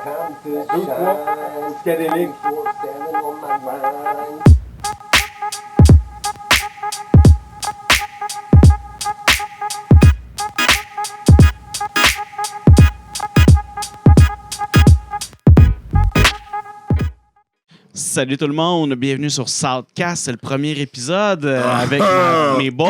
Deux, trois, psychédélique. Salut tout le monde, bienvenue sur Southcast, c'est le premier épisode avec mes boys.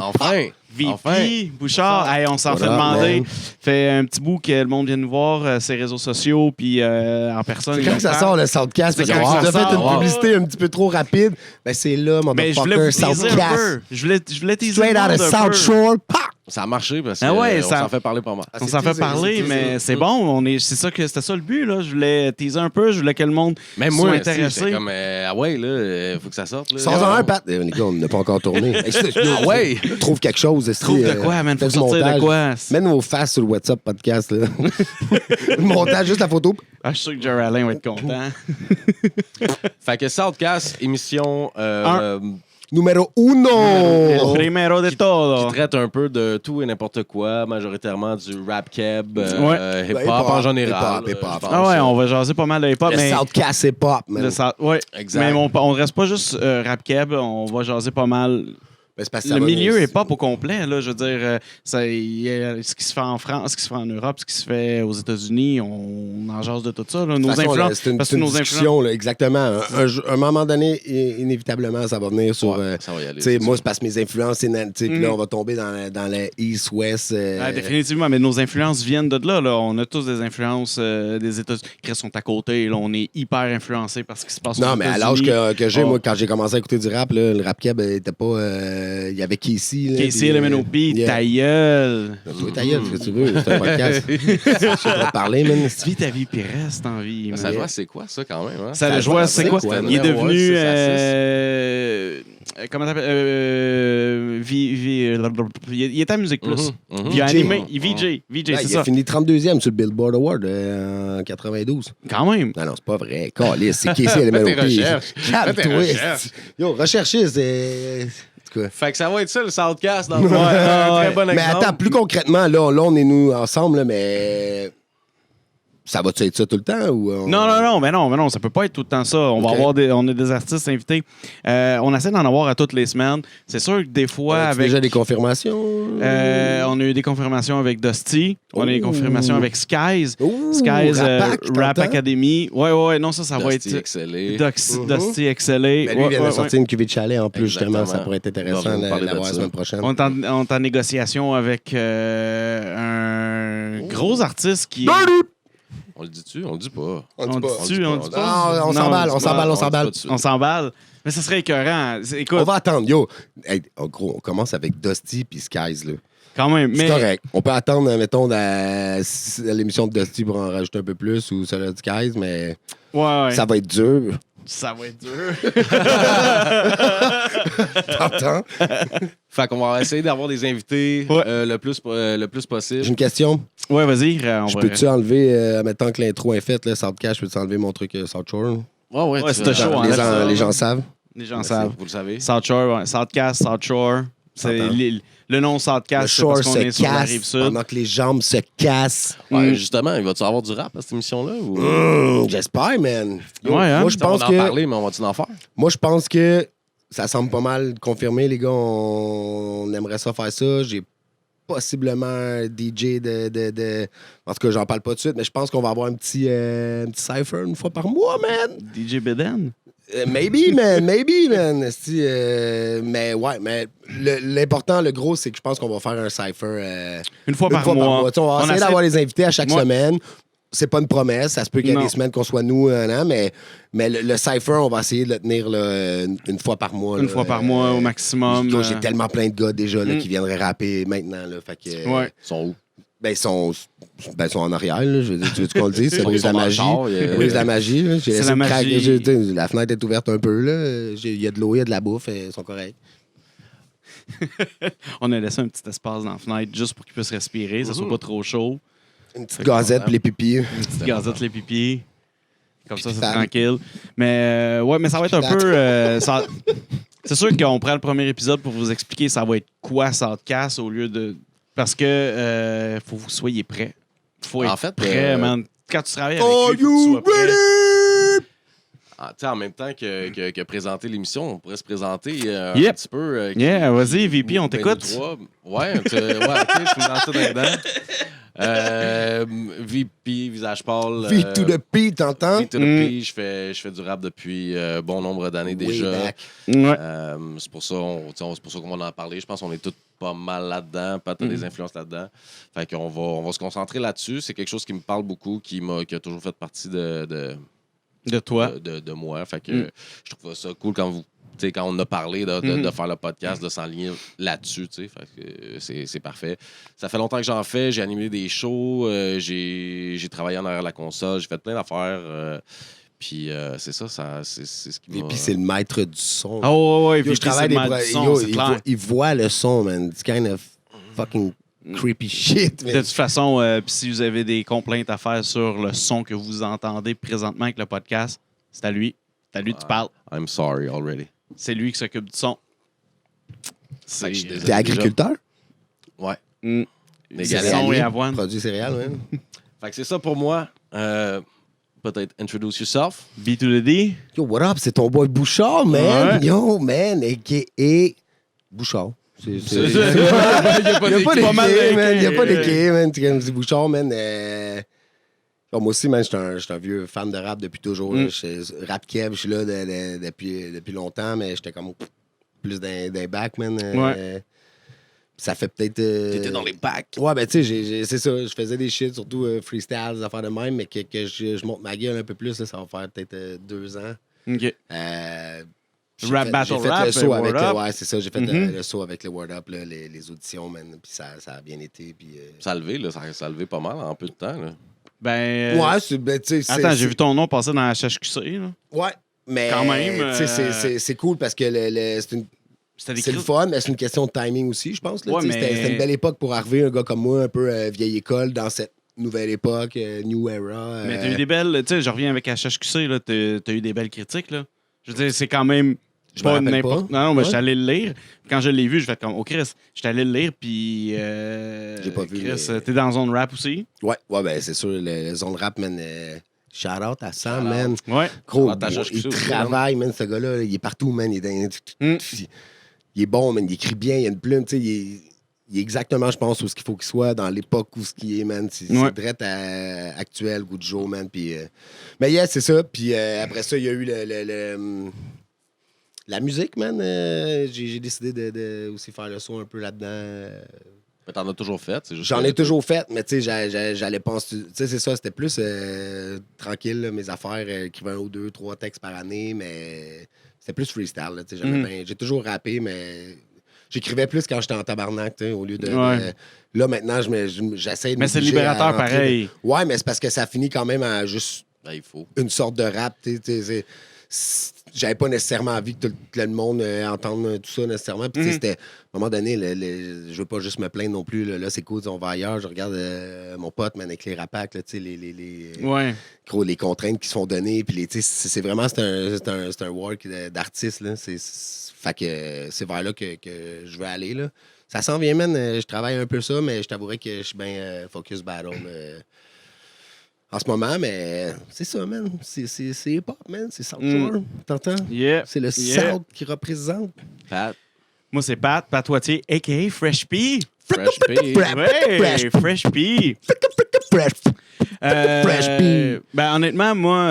Enfin! VP, Bouchard, hey, on s'en fait demander. Fait un petit bout que le monde vient nous voir, ses réseaux sociaux, puis en personne. C'est quand que ça sort le Soundcast? C'est Parce quand qu'on que a ça fait sort. une publicité un petit peu trop rapide. Ben c'est là, mon Mais je voulais vous teaser un peu. Je voulais teaser Straight le out monde of un South peu. Shore. Pa! Ça a marché parce Ah ouais, qu'on ça- s'en fait parler pas mal. On s'en fait parler, mais c'est bon. C'était ça le but. Là. Je voulais teaser un peu. Je voulais que le monde Même soit moi, intéressé. c'est comme, ah ouais, là, faut que ça sorte. Là. Sors-en un, Pat. Nicolas, on n'a pas encore tourné. Ah ouais! Trouve quelque chose. Trouve de quoi, man? Faut Fais du sortir de montage. quoi? Mets nos faces sur le WhatsApp podcast. Là. Le montage, juste la photo. Ah, je suis sûr que Jerry Alain va être content. Fait que Southcast, émission Numéro El uno. primero de qui todo. traite un peu de tout et n'importe quoi, majoritairement du rap keb, Ouais. hip-hop Hip-hop, en général. hip-hop. je pense. Ah ouais, on va jaser pas mal de hip-hop, Le mais... Soundcast, c'est pop, man. Ouais, Exact. mais on reste pas juste rap keb, on va jaser pas mal. Ben, c'est parce que ça Le va milieu nous- est pas au complet, là. Je veux dire, il y a ce qui se fait en France, ce qui se fait en Europe, ce qui se fait aux États-Unis, on en jase de tout ça. Là. De Nos toute façon, là, influences. c'est une, parce c'est que une nos discussion, là, exactement. Un moment donné, inévitablement, ça va venir sur... Ouais, ça va y aller. tu sais, c'est moi, sûr. c'est parce que mes influences, c'est... Puis là, on va tomber dans le East-West. Définitivement, mais nos influences viennent de là, là. On a tous des influences des États-Unis. Ils sont à côté, là. On est hyper influencés par ce qui se passe aux Non, mais à l'âge États-Unis. que j'ai, Oh. moi, quand j'ai commencé à écouter du rap, là, le rap keb était pas... Il y avait Casey. Là, Casey, puis, LMNOP, yeah. ta gueule. Toi, ta gueule, ce que tu veux. C'est un podcast. Je sais pas parler, man. Vis ta vie, puis reste en vie. Ça man. joue, c'est quoi ça quand même? Hein? Ça Ça le joue, joie, c'est c'est quoi? quoi? Il est Numéro un, devenu. 6 à 6. Comment t'appelles? Il est à Musique Plus. Mhm. Il a VJ. animé. VJ, Là, c'est il ça. a fini 32e sur le Billboard Award en 92. Quand même. Non, c'est pas vrai. Calisse, c'est Casey LMNOP. Fais tes recherches. Calme-toi. Fais tes recherches. Yo, rechercher, c'est... En tout cas. Fait que ça va être ça le Southcast dans le Ouais, fond. Un ouais. très bon Mais exemple. attends, plus concrètement, là, on est nous ensemble, là, mais ça va-tu être ça tout le temps ou Mais non, ça peut pas être tout le temps ça. On va Ok. avoir on a des artistes invités. On essaie d'en avoir à toutes les semaines. C'est sûr que des fois, As-tu avec. déjà des confirmations? On a eu des confirmations avec Dusty. On a eu des confirmations avec Skies. Ouh, Skies Rapac, Rap t'entends? Academy. Ouais, non, ça va Dusty être. excellé. Dusty Excellé. Ben, lui, il vient de sortir une cuvée de chalet en plus, Exactement. justement. Ça pourrait être On intéressant va vous parler de d'avoir la ça. semaine prochaine. On est en négociation avec un gros artiste qui. On le dit-tu? On le dit pas. On dit pas. dit-tu? On dit pas? Non, on Non, s'emballe, on on dit s'emballe, on dit pas s'emballe. tout de suite. On s'emballe. Mais ça serait écœurant. Écoute, On va attendre. Yo, hey, en gros, on commence avec Dusty puis Skies, là. quand même. C'est Mais correct. On peut attendre, mettons, à l'émission de Dusty pour en rajouter un peu plus ou celle de Skies, mais ouais. ça va être dur. Ça va être dur. T'entends? Fait qu'on va essayer d'avoir des invités Ouais. le plus possible. J'ai une question. Ouais, vas-y. Je peux-tu enlever, mettons que l'intro est faite, là, Soundcast, je peux-tu enlever mon truc South Shore? Ouais, tu c'était vas- chaud, les, enlève ça. les gens savent. Les gens Merci, savent. Vous le savez. South Shore, ouais. Southcast, South Shore. C'est T'entends? le nom Le Southcast, c'est shore parce qu'on se est sur la casse rive sud. pendant que les jambes se cassent. Ouais, justement, il va-tu avoir du rap à cette émission-là? Ou... J'espère, man. Yo, Ouais, hein? moi, je pense on va en que... parler, mais on va-tu en faire? Moi, je pense que ça semble pas mal confirmé, les gars. On aimerait ça faire ça. J'ai possiblement un DJ de... En tout cas, j'en parle pas tout de suite, mais je pense qu'on va avoir un petit cypher une fois par mois, man. DJ Beden. Maybe, man. Esti, mais ouais, mais l'important, le gros, c'est que je pense qu'on va faire un cypher Une fois par mois. Tu sais, on va essayer essaie- d'avoir les invités à chaque Ouais. semaine. C'est pas une promesse. Ça se peut qu'il y ait Non. des semaines qu'on soit nous, non, mais le cypher, on va essayer de le tenir là, une fois par mois. Une là. fois par mois au maximum. Yo, j'ai tellement plein de gars déjà là, Mm. qui viendraient rapper maintenant. Là, fait que, Ouais. Ils sont où? ben, ils sont en arrière. Là, je veux dire, tu veux qu'on le dise? C'est Ils brise la sont dans le magie. char, il y a- Brise la magie. Là. J'ai C'est laissé la le crack- magie. tu sais, la fenêtre est ouverte un peu. Là. Il y a de l'eau, il y a de la bouffe. Ils sont corrects. On a laissé un petit espace dans la fenêtre juste pour qu'ils puissent respirer, ça soit pas trop chaud. Une petite gazette pour les pipis. Une petite gazette les pipis. Comme ça, c'est Pipitane. tranquille. Mais ouais, mais ça va être un peu. C'est sûr qu'on prend le premier épisode pour vous expliquer ça va être quoi Southcast au lieu de. Parce que faut que vous soyez prêts. Faut être En fait, prêt, man. quand tu travailles avec Are lui, faut que tu you sois prêt. ready? Ah, tu sais, en même temps que présenter l'émission, on pourrait se présenter un Yep. petit peu. Yeah, vas-y, VP, on t'écoute. nous trois. Ouais, ok, je me lance ça dedans. VP, visage pâle. V to the P, t'entends? V to the P, je fais du rap depuis bon nombre d'années Way déjà. back. Ouais. C'est pour ça qu'on va en parler. Je pense qu'on est tous pas mal là-dedans. Pas des influences là-dedans. Fait qu'on va, on va se concentrer là-dessus. C'est quelque chose qui me parle beaucoup, qui a toujours fait partie de toi. de moi. Fait que je trouve ça cool quand on a parlé de faire le podcast, de s'enligner là-dessus. Fait que c'est parfait. Ça fait longtemps que j'en fais. J'ai animé des shows. J'ai travaillé en arrière de la console. J'ai fait plein d'affaires. Puis c'est ça, c'est ce qui Et m'a... puis c'est le maître du son. Oh, ouais, Yo, VP, je travaille c'est des le mal du son, yo, c'est clair. il voit le son, man. It's kind of fucking creepy shit, De man. toute façon, puis si vous avez des complaintes à faire sur le son que vous entendez présentement avec le podcast, c'est à lui. C'est à lui que tu parles. I'm sorry already. C'est lui qui s'occupe du son. Fait que je suis désolé T'es agriculteur? Ouais. Mm. Les C'est galères. son et avoine. Produit céréales, man. Fait que c'est ça pour moi. Peut-être introduce yourself. B to the D. Yo, what up? C'est ton boy Bouchard, man. Ouais. Yo, man. A.K.A. Bouchard. Il n'y a pas d'équipe. Pas mal d'équipe, man. Il n'y a d'équipe. pas d'équipe, man. Tu me dis Bouchard, man. Moi aussi, man, je suis un vieux fan de rap depuis toujours. Là. Rap Kev, je suis là depuis longtemps, mais j'étais comme plus d'un back, man. Ouais. Ça fait peut-être. T'étais dans les bacs. Ouais, ben, tu sais, c'est ça. Je faisais des shit, surtout freestyle, des affaires de même, mais que je monte ma gueule un peu plus, là, ça va faire peut-être 2 ans. OK. J'ai Battle fait Rap, le saut Word avec Up. Ouais, c'est ça. J'ai fait Mhm. le saut avec le Word Up, là, les auditions, man. Puis ça a bien été. Puis, Ça a levé, là. Ça a levé pas mal en peu de temps, là. Ben. ouais, ben, tu sais. Attends, j'ai vu ton nom passer dans la HHQC. Là. Ouais. Mais Quand même, tu sais, c'est cool parce que C'était c'est le fun, mais c'est une question de timing aussi, je pense. Là, Ouais, tu sais, mais- c'était une belle époque pour arriver, un gars comme moi, un peu vieille école, dans cette nouvelle époque, New Era. Mais t'as eu des belles. Tu sais, je reviens avec HHQC, là. T'as eu des belles critiques, là. Je veux dire, c'est quand même. Je me rappelle n'importe. pas. Non, mais Ouais. j'étais allé le lire. Quand je l'ai vu, je fais comme, oh Chris, j'étais allé le lire, puis. J'ai pas vu, Chris, mais- t'es dans zone rap aussi. Ouais, ben c'est sûr, le zone rap, man. Shout out à Sam, Shout man. Ouais. Gros, Shout out à Josh il Cusseau aussi, travaille, man, ce gars-là. Il est partout, man. Il est dans... Mm. Il est bon, man. Il écrit bien. Il a une plume, tu sais. Il est exactement, je pense, où ce qu'il faut qu'il soit dans l'époque où ce qu'il est, man. C'est Ouais. direct actuel, goût de jour, man. Puis, mais yeah, c'est ça. Puis après ça, il y a eu la musique, man. J'ai décidé de aussi faire le son un peu là-dedans. Mais t'en as toujours fait. C'est juste J'en que- ai toujours fait, mais tu sais, j'allais penser. Tu sais, c'est ça, c'était plus tranquille, là, mes affaires. Écrivais 1 ou 2, 3 textes par année, mais c'était plus freestyle. Là, tu sais, j'ai toujours rappé, mais j'écrivais plus quand j'étais en tabarnak, tu sais, au lieu de. Ouais. Là, maintenant, j'essaie de. Mais c'est m'obliger à libérateur rentrer pareil. Ouais, mais c'est parce que ça finit quand même à juste Ben, il faut. une sorte de rap. J'avais pas nécessairement envie que tout le monde entende tout ça nécessairement. Puis, tu sais, c'était, à un moment donné, je veux pas juste me plaindre non plus. Là, c'est cool, on va ailleurs. Je regarde mon pote, man, avec les rapacs, là, tu sais, Ouais. gros, les contraintes qui se font donner. Puis, tu sais, c'est vraiment c'est un work d'artiste. Là. Fait que c'est vers là que je veux aller. Là. Ça s'en vient, man. Je travaille un peu ça, mais je t'avouerais que je suis bien focus battle. En ce moment, mais c'est ça, man. C'est hip-hop, man. C'est South Shore. T'entends? Yeah. C'est le Yeah. South qui représente. Pat, Moi, c'est Pat Patoitier, a.k.a. Fresh P. Fresh P. Ouais, Fresh P. Fresh. Fresh P. Ben, honnêtement, moi,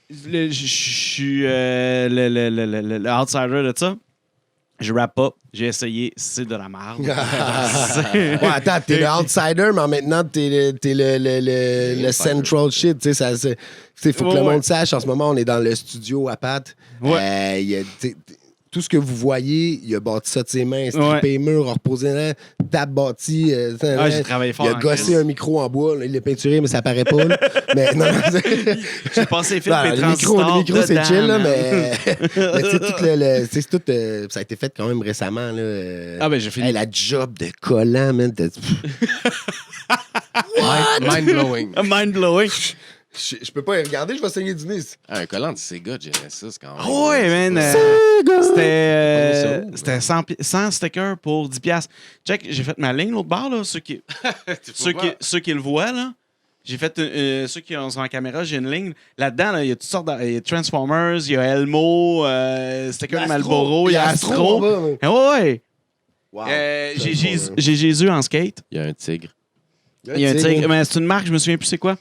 je suis le outsider de ça. Je rappe pas. J'ai essayé. C'est de la merde. Ouais, attends, t'es le outsider, mais maintenant, t'es le central shit. Tu sais, faut que le Ouais. monde sache. En ce moment, on est dans le studio à Pat. Ouais. Tout ce que vous voyez, il a bâti ça de ses mains, strippé les murs, a reposé là, table bâti. J'ai travaillé fort Il a en gossé crise. un micro en bois. Là, il l'a peinturé, mais ça paraît pas. Là. Mais non, J'ai passé les fils non, et le micro, c'est dedans, chill, là, man. mais mais tu sais, tout ça a été fait quand même récemment. Là, Ah, ben, j'ai fini. Hey, la job de collant, man. Mind blowing. Mind blowing. Je peux pas y regarder, je vais saigner du nez. Un collant de Sega Genesis, quand même. Ah ouais, man. C'était 100 stickers pour 10$. Check, j'ai fait ma ligne l'autre bord, là. Ceux qui le voient, là. J'ai fait ceux qui sont en caméra, j'ai une ligne. Là-dedans, il y a toutes sortes il y a Transformers, il y a Elmo, Sticker de Malboro, il y a Astro. Ouais. Wow. J'ai Jésus en skate. Il y a un tigre. Il y a un tigre, mais c'est une marque, je me souviens plus c'est quoi.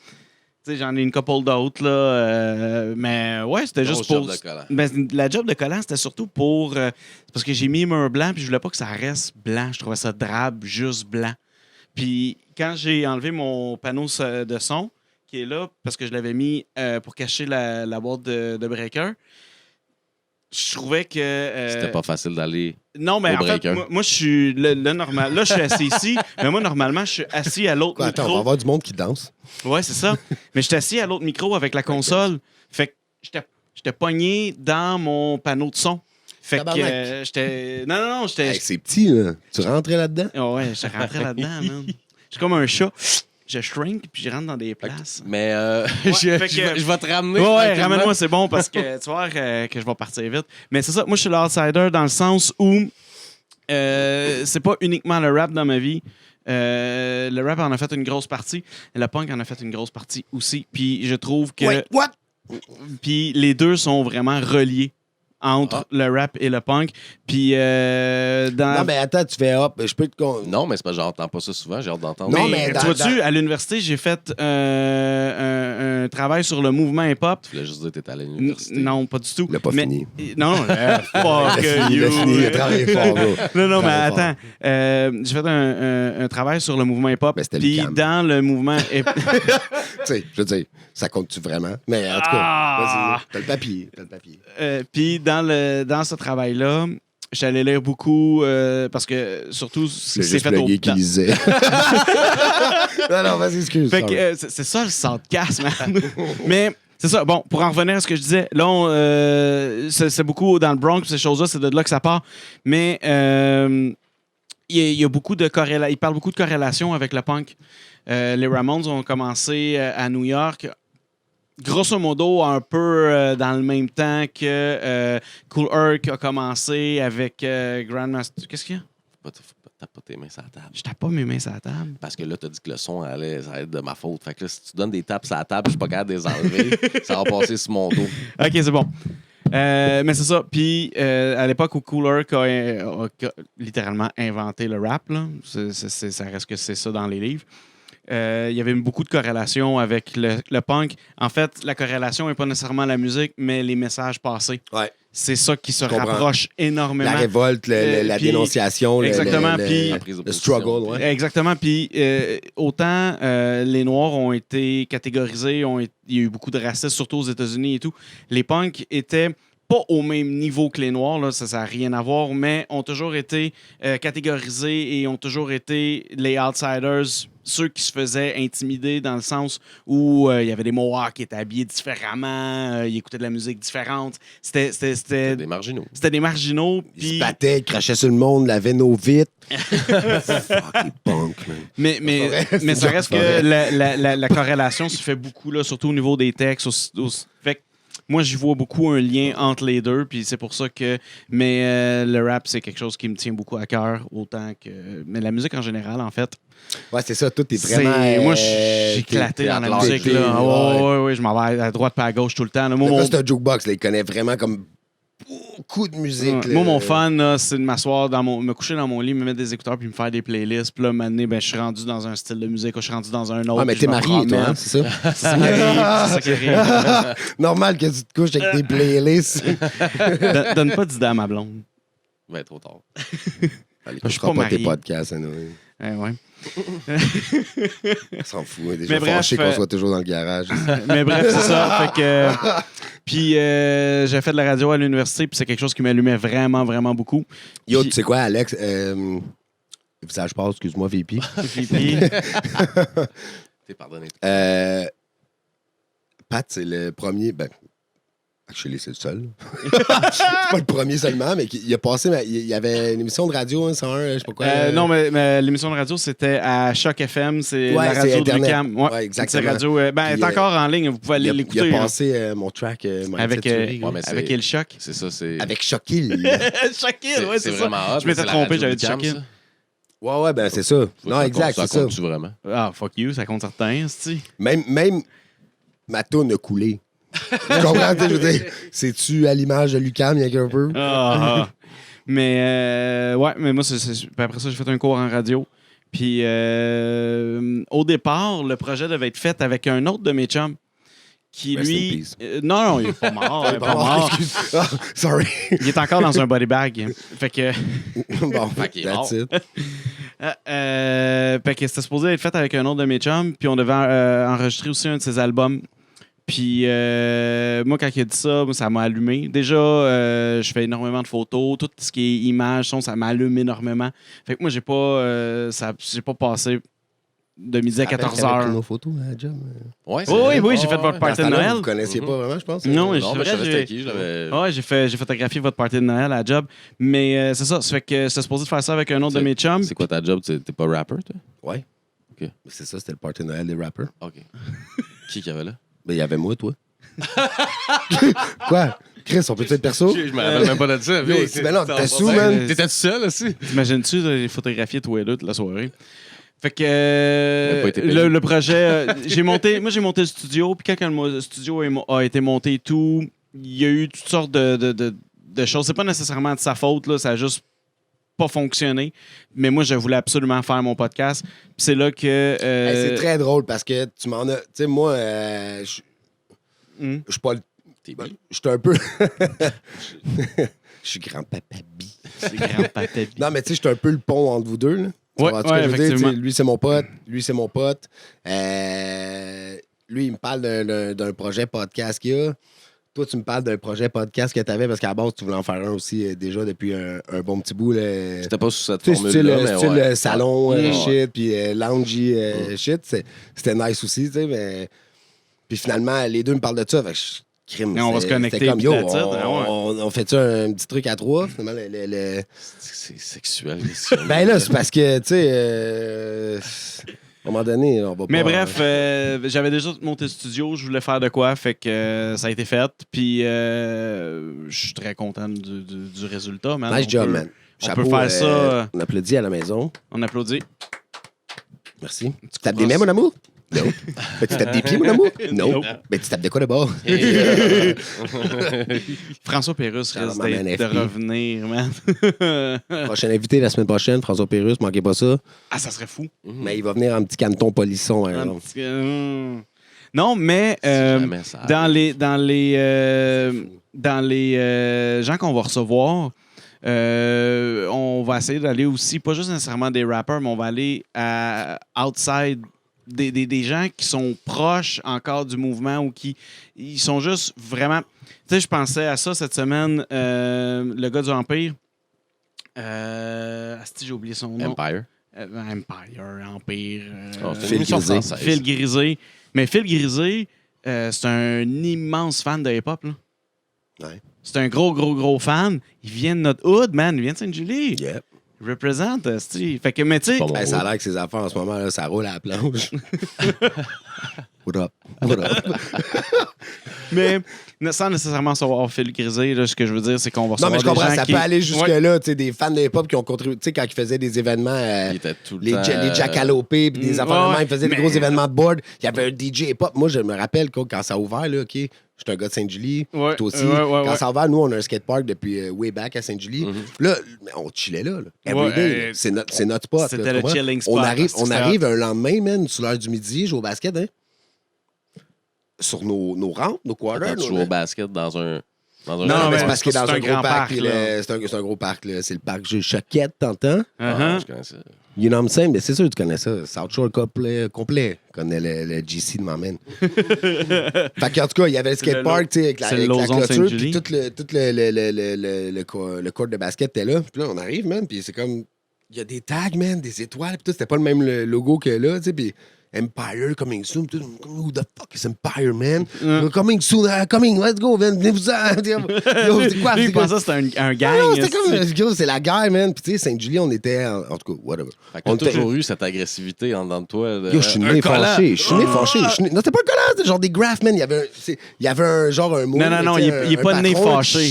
Tu sais, j'en ai une couple d'autres, là. Mais ouais, c'était juste pour. Job de collant. Ben, la job de collant, c'était surtout pour. C'est parce que j'ai mis un blanc, puis je voulais pas que ça reste blanc. Je trouvais ça drabe, juste blanc. Puis quand j'ai enlevé mon panneau de son, qui est là, parce que je l'avais mis pour cacher la boîte de breaker, je trouvais que. C'était pas facile d'aller. Non, mais au en fait, breaker. moi je suis le normal. Là, je suis assis ici, mais moi, normalement, je suis assis à l'autre Attends, on va micro. avoir du monde qui danse. Ouais, c'est ça. Mais j'étais assis à l'autre micro avec la console. Fait que j'étais pogné dans mon panneau de son. Fait que Tabarnak. j'étais. Non, j'étais. Hey, c'est petit, là. Tu rentrais là-dedans? Oh, ouais, je rentré là-dedans, man. Je suis comme un chat. Je shrink puis je rentre dans des places. Mais fait que- je vais te ramener. Ouais, tranquillement. ramène-moi, c'est bon parce que tu vas voir que je vais partir vite. Mais c'est ça, moi je suis l'outsider dans le sens où c'est pas uniquement le rap dans ma vie. Le rap en a fait une grosse partie. Le punk en a fait une grosse partie aussi. Puis je trouve que. Wait, what? Puis les deux sont vraiment reliés entre le rap et le punk. Puis dans. Non, mais attends, tu fais hop. Je peux te. Non, mais c'est parce que j'entends pas ça souvent. J'ai hâte d'entendre. Non, mais mais tu vois-tu, à l'université, j'ai fait un travail sur le mouvement hip-hop. Tu voulais juste dire que t'étais à l'université. Non, pas du tout. Il l'a pas Mais- fini. Non, fuck Il a you. fini, il a travaillé fort, là. Non, mais Travaille fort. attends. J'ai fait un travail sur le mouvement hip-hop. Ben, c'était le Puis CAM. dans le mouvement hip Tu sais, je veux dire, ça compte-tu vraiment? Mais en tout cas, Ah! vas-y, t'as le papier. T'as le papier. puis dans ce travail-là, j'allais lire beaucoup parce que surtout C'est c'est juste fait le au gay qui temps. lisait. non, vas-y, excuse. Fait que c'est ça le sandcast, man. Mais c'est ça. Bon, pour en revenir à ce que je disais, là, c'est beaucoup dans le Bronx, ces choses-là, c'est de là que ça part. Mais il y a beaucoup de corrélation. Il parle beaucoup de corrélation avec le punk. Les Ramones ont commencé à New York. Grosso modo, un peu dans le même temps que Cool Herc a commencé avec Grandmaster. Qu'est-ce qu'il y a? T'as pas tes mains sur la table. Je tape pas mes mains sur la table. Parce que là, t'as dit que le son allait ça allait être de ma faute. Fait que là, si tu donnes des tapes sur la table, je suis pas capable de les enlever. Ça va passer sur mon dos. OK, c'est bon. Mais c'est ça. Puis, à l'époque où Cool Herc a littéralement inventé le rap, là, ça reste que c'est ça dans les livres, il y avait beaucoup de corrélations avec le punk. En fait, la corrélation n'est pas nécessairement la musique, mais les messages passés. Ouais. C'est ça qui se comprends. rapproche énormément. La révolte, la puis- dénonciation, exactement, puis- La prise de le position. struggle, ouais. Exactement. Puis autant les Noirs ont été catégorisés, il y a eu beaucoup de racisme, surtout aux États-Unis et tout. Les punks étaient pas au même niveau que les Noirs, là, ça n'a rien à voir, mais ont toujours été catégorisés et ont toujours été les outsiders, ceux qui se faisaient intimider dans le sens où il y avait des Mohawks qui étaient habillés différemment, ils écoutaient de la musique différente. C'était des marginaux. C'était des marginaux. Ils se Puis battaient, ils crachaient sur le monde, lavaient nos vitres. Fuck les punks, man. Mais ça reste que la corrélation se fait beaucoup, là, surtout au niveau des textes. Fait que moi, j'y vois beaucoup un lien entre les deux, puis c'est pour ça que... Mais le rap, c'est quelque chose qui me tient beaucoup à cœur, autant que... Mais la musique en général, en fait, Ouais, c'est ça, tout est vraiment. moi, j'ai éclaté t'es dans à la l'âge, musique. t'es- Là. ouais. Ouais, je m'en vais à droite pas à gauche tout le temps. Là. Le gars, c'est un jukebox, là, il connaît vraiment comme beaucoup de musique. là. Moi, mon fun, là, c'est de m'asseoir, me coucher dans mon lit, me mettre des écouteurs puis me faire des playlists. Puis là, maintenant, ben, je suis rendu dans un style de musique, je suis rendu dans un autre. Ah, mais puis t'es je me marié, toi, hein, promène. c'est ça? C'est ça qui arrive, c'est ça qui arrive. Normal que tu te couches avec des playlists. Donne pas d'idée à ma blonde. Ben, trop tard. Elle Je suis écoutera pas pas tes marié. podcasts, hein, Ouais. elle s'en fout. Elle est déjà Mais bref, fâchée qu'on soit toujours dans le garage. Mais bref, c'est ça. Fait que. Puis j'ai fait de la radio à l'université, puis c'est quelque chose qui m'allumait vraiment, vraiment beaucoup. Yo, Puis- tu sais quoi, Alex? Visage passe, excuse-moi, VP. Puis- T'es pardonné. Pat, c'est le premier. Ben, actually, c'est le seul. c'est pas le premier seulement, mais il a passé. Il y avait une émission de radio, hein, 101, je sais pas quoi. non, mais l'émission de radio, c'était à Choc FM. C'est Ouais, la c'est radio de Internet. Lucam. Ouais, exactement. C'est radio. Elle Puis, est encore en ligne. Vous pouvez aller il l'écouter. a là. passé mon track Mindset Avec, Theory, Ouais, mais c'est- avec El Choc. C'est ça, c'est. avec Shokil. Chokil, ouais, c'est ça. vraiment hot. Je m'étais mais c'est la trompé, radio j'avais du dit Cam, Chokil. ça. Ouais, ben c'est ça. Non, exact, c'est ça. compte-tu vraiment? Ah, fuck you, ça compte certains, c'est-tu? Même ma toune a coulé. Tu comprends? Je veux dire, c'est-tu à l'image de Lucam, il y a un peu? Mais, ouais, mais moi, puis après ça, j'ai fait un cours en radio. Puis, au départ, le projet devait être fait avec un autre de mes chums. Qui, Rest in lui. peace. Non, il est pas mort. Il est pas mort. Excuse. Ah, sorry. Il est encore dans un body bag. Fait que. Bon, qu'il est that's mort. it. Fait que c'était supposé être fait avec un autre de mes chums. Puis on devait enregistrer aussi un de ses albums. Puis moi, quand il a dit ça, moi, ça m'a allumé. Déjà, je fais énormément de photos. Tout ce qui est images, son, ça m'allume énormément. Fait que moi, j'ai pas passé de midi à 14 Avec heures. nos photos à la job. Ouais, Oui, j'ai fait votre Dans party ce de temps-là, Noël. Vous ne connaissiez pas vraiment, je pense. Non, mais Non, mais je savais c'était qui. Je l'avais... Ouais, j'ai photographié votre party de Noël à la job. Mais c'est ça. Ça fait que c'était supposé de faire ça avec un autre de mes chums. C'est quoi ta job? T'es pas rapper, toi? Ouais. OK. Mais c'est ça, c'était le party de Noël des rappers. OK. Qui qu'il y avait là? Ben, il y avait moi, toi. Quoi? Chris, on peut être perso? Je me rappelle même pas de ça. Yo, ben non, t'es sous, man. T'étais tout seul aussi? T'imagines-tu de les photographier tous les deux toute la soirée? Fait que Même pas été payé. le projet, j'ai monté le studio, puis quand le studio a été monté et tout, il y a eu toutes sortes de choses. C'est pas nécessairement de sa faute, là, ça a juste pas fonctionné. Mais moi, je voulais absolument faire mon podcast. Puis c'est là que... Hey, c'est très drôle parce que tu m'en as. Tu sais, moi, je suis pas le. T'es Ben, bien. je suis un peu. Je suis grand-papa Bi. C'est grand patabi. Non, mais tu sais, je suis un peu le pont entre vous deux. Là. Tu Ouais, vois ce que je veux dire? effectivement. Tu sais, lui, c'est mon pote. Lui, c'est mon pote. Lui, il me parle d'un projet podcast qu'il y a. Toi, tu me parles d'un projet podcast que tu avais parce qu'à la base, tu voulais en faire un aussi déjà depuis un bon petit bout. Là. C'était pas sous cette Tu sais, formule-là, mais style ouais. salon, Ouais. shit, puis loungy, shit. C'était nice aussi, tu sais, mais... Puis finalement, les deux me parlent de ça, fait que crime. Mais on va se connecter, C'était comme, puis yo, that's it, ouais. on fait-tu un petit truc à trois, finalement, C'est sexuel. Ben là, c'est parce que, tu sais, à un moment donné, on va pas... Mais bref, j'avais déjà monté le studio, je voulais faire de quoi, fait que ça a été fait. Puis je suis très content du résultat, man. Nice job, man. On peut faire ça. On applaudit à la maison. On applaudit. Merci. Tu tapes des mains, mon amour? Non. Ben, tu tapes des pieds, mon amour? Non. Ben, tu tapes de quoi d'abord? François Pérusse Ça va, risque ma man, de FP. revenir, man. Prochain invité la semaine prochaine, François Pérusse, manquez pas ça. Ah, ça serait fou. Mais il va venir en petit canton polisson. Hein, Un donc. petit- Non, mais Jamais ça dans les gens qu'on va recevoir, on va essayer d'aller aussi, pas juste nécessairement des rappers, mais on va aller à outside des gens qui sont proches encore du mouvement ou qui ils sont juste vraiment... Tu sais, je pensais à ça cette semaine, le gars du Empire. J'ai oublié son nom. Empire. Empire. Oh, c'est une Phil émission Grisé. française. Phil Grisé. Mais Phil Grisé, c'est un immense fan de hip-hop. Là. Ouais. C'est un gros fan. Il vient de notre hood, man. Il vient de Sainte-Julie. Yep. Il représente, fait que, mais tu sais... Pas mon Hey, ça a l'air que ses affaires en ce moment, là, ça roule à la planche. What up? What up? Mais sans nécessairement savoir Phil Grisé, là, ce que je veux dire, c'est qu'on va Non, recevoir mais je des comprends, gens ça qui... peut aller jusque-là. Ouais. Tu sais, des fans de hip-hop qui ont contribué. Tu sais, quand ils faisaient des événements, Il était tout le les, temps... les Jackalopés, puis des affaires de ouais, même, ils faisaient des mais- gros événements de board. Il y avait un DJ hip-hop. Moi, je me rappelle quand ça a ouvert, là, OK, j'étais un gars de Sainte-Julie. Ouais, Toi aussi. ouais, Quand ouais. ça a ouvert, nous, on a un skatepark depuis way back à Sainte-Julie. Là, on chillait là. Every Ouais, day, là. C'est notre spot. c'était là, tu le comprends? chilling spot, On arrive, parce que on arrive un lendemain, man, sur l'heure du midi, jouer au basket, hein? Sur nos rampes, nos quarters. Tu joues au basket dans un... Non, Non, mais mais c'est parce qu'il est dans c'est un un gros grand parc. parc, puis là. c'est un gros parc. Là. C'est le parc Jules Choquette, t'entends? Ah, Uh-huh. je connais ça. You know what I'm saying? Mais c'est sûr que tu connais ça. South Shore complet. Connais le GC de m'emmène. Fait qu'en tout cas, il y avait le skatepark, tu sais, avec c'est le avec la Lauson de clôture, Sainte-Julie. puis tout le court de basket était là. Puis là, on arrive, man, puis c'est comme... Il y a des tags, man, des étoiles, puis tout. C'était pas le même logo que là, tu sais, puis... Empire coming soon. Tout, who the fuck is Empire, man? Coming soon, coming, let's go, man. Venez-vous-en. Yo, c'est quoi? Lui, il C'est quoi? pensait que c'était un gang. Non, c'était esti. comme, c'est la guerre, man. Puis tu sais, Sainte-Julie, on était, en tout cas, whatever. Fait que On t'as était- toujours eu cette agressivité en dedans de toi. De... Yo, je suis un né collant. fâché. Je suis né fâché. Non, c'était pas un collant, c'était genre des graphes, man. Il y avait un genre un mot. Non, tu il sais, est un pas né patron, fâché.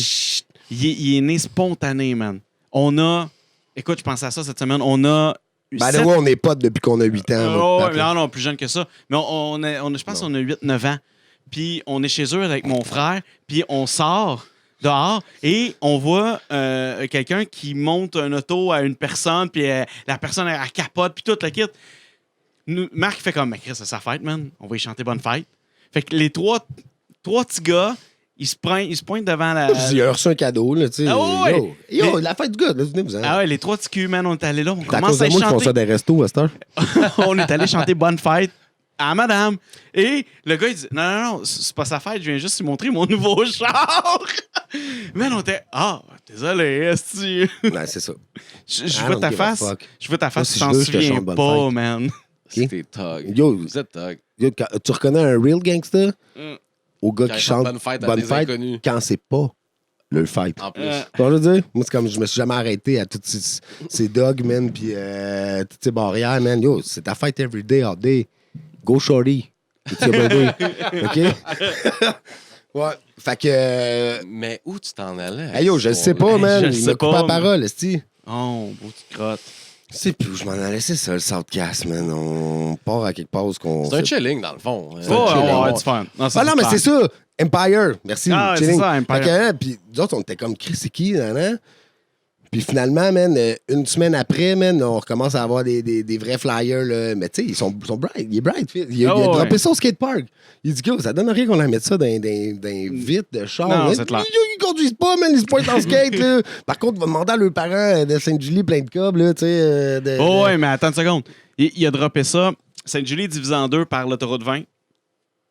Il est né spontané, man. On a... Écoute, je pensais à ça cette semaine. On a Ben, là, on est potes depuis qu'on a 8 ans. moi, ouais, non, plus jeune que ça. Mais je pense qu'on a 8-9 ans. Puis on est chez eux avec mon frère, puis on sort dehors et on voit quelqu'un qui monte un auto à une personne, puis la personne, elle capote, puis tout le kit. Marc fait comme, mais Chris, c'est sa fête, man. On va y chanter bonne fête. Fait que les trois petits gars, ils se pointent devant la... J'ai reçu un cadeau, là, tu sais. Ah ouais. Yo, la fête du gars, là, venez-vous-en. Ah ouais, les trois petits culs, man, on est allés là, on C'est à commence cause à de moi qu'ils font chanter. ça des restos à cette heure. On est allé chanter bonne fête à madame. Et le gars, il dit, non, c'est pas sa fête, je viens juste lui montrer mon nouveau char. Man, on était, désolé, est-ce que Ouais, c'est ça. je I vois don't ta give a face. fuck. Je vois ta face, si tu je t'en veux, je te souviens chante bonne pas, fête. man. C'était thug. Yo, Vous êtes thug. yo, tu reconnais un real gangster au gars Quand qui il chante bonne fête à des inconnus. quand c'est pas le fight. En plus. Euh, Tu vois, je veux dire? Moi, c'est comme je me suis jamais arrêté à toutes ces dogs, man, puis toutes ces barrières, man. Yo, c'est ta fête every day, all day. Go shorty. It's your birthday. OK? Ouais. Fait que. Mais où tu t'en allais? Hey, yo, je le sais pas, man. je le Il sais m'a coupé pas, la parole, esti. Oh, beau petit crotte. Je sais plus où je m'en allais. C'est ça, le Southcast, man. On part à quelque part où qu'on. C'est un chilling, dans le fond. un Oh, chilling. on va du fun. Ah non, mais c'est ça. Empire. Merci. Ah, c'est chilling. ça, Empire. Fait que, hein, puis nous autres, on était comme Chris, c'est qui, nan? Puis finalement, man, une semaine après, man, on recommence à avoir des vrais flyers, là. Mais tu sais, ils sont bright. Il est bright. Il a droppé ça au skatepark. Il dit, ça donne rien qu'on la mette ça dans vitres de char. Non, Man. c'est clair. Ils conduisent pas, man. Ils se pointent en skate, là. Par contre, il va demander à leurs parents de Sainte-Julie plein de câbles, là, tu sais. Oh, ouais, mais attends une seconde. Il a droppé ça. Sainte-Julie est divisé en deux par l'autoroute 20.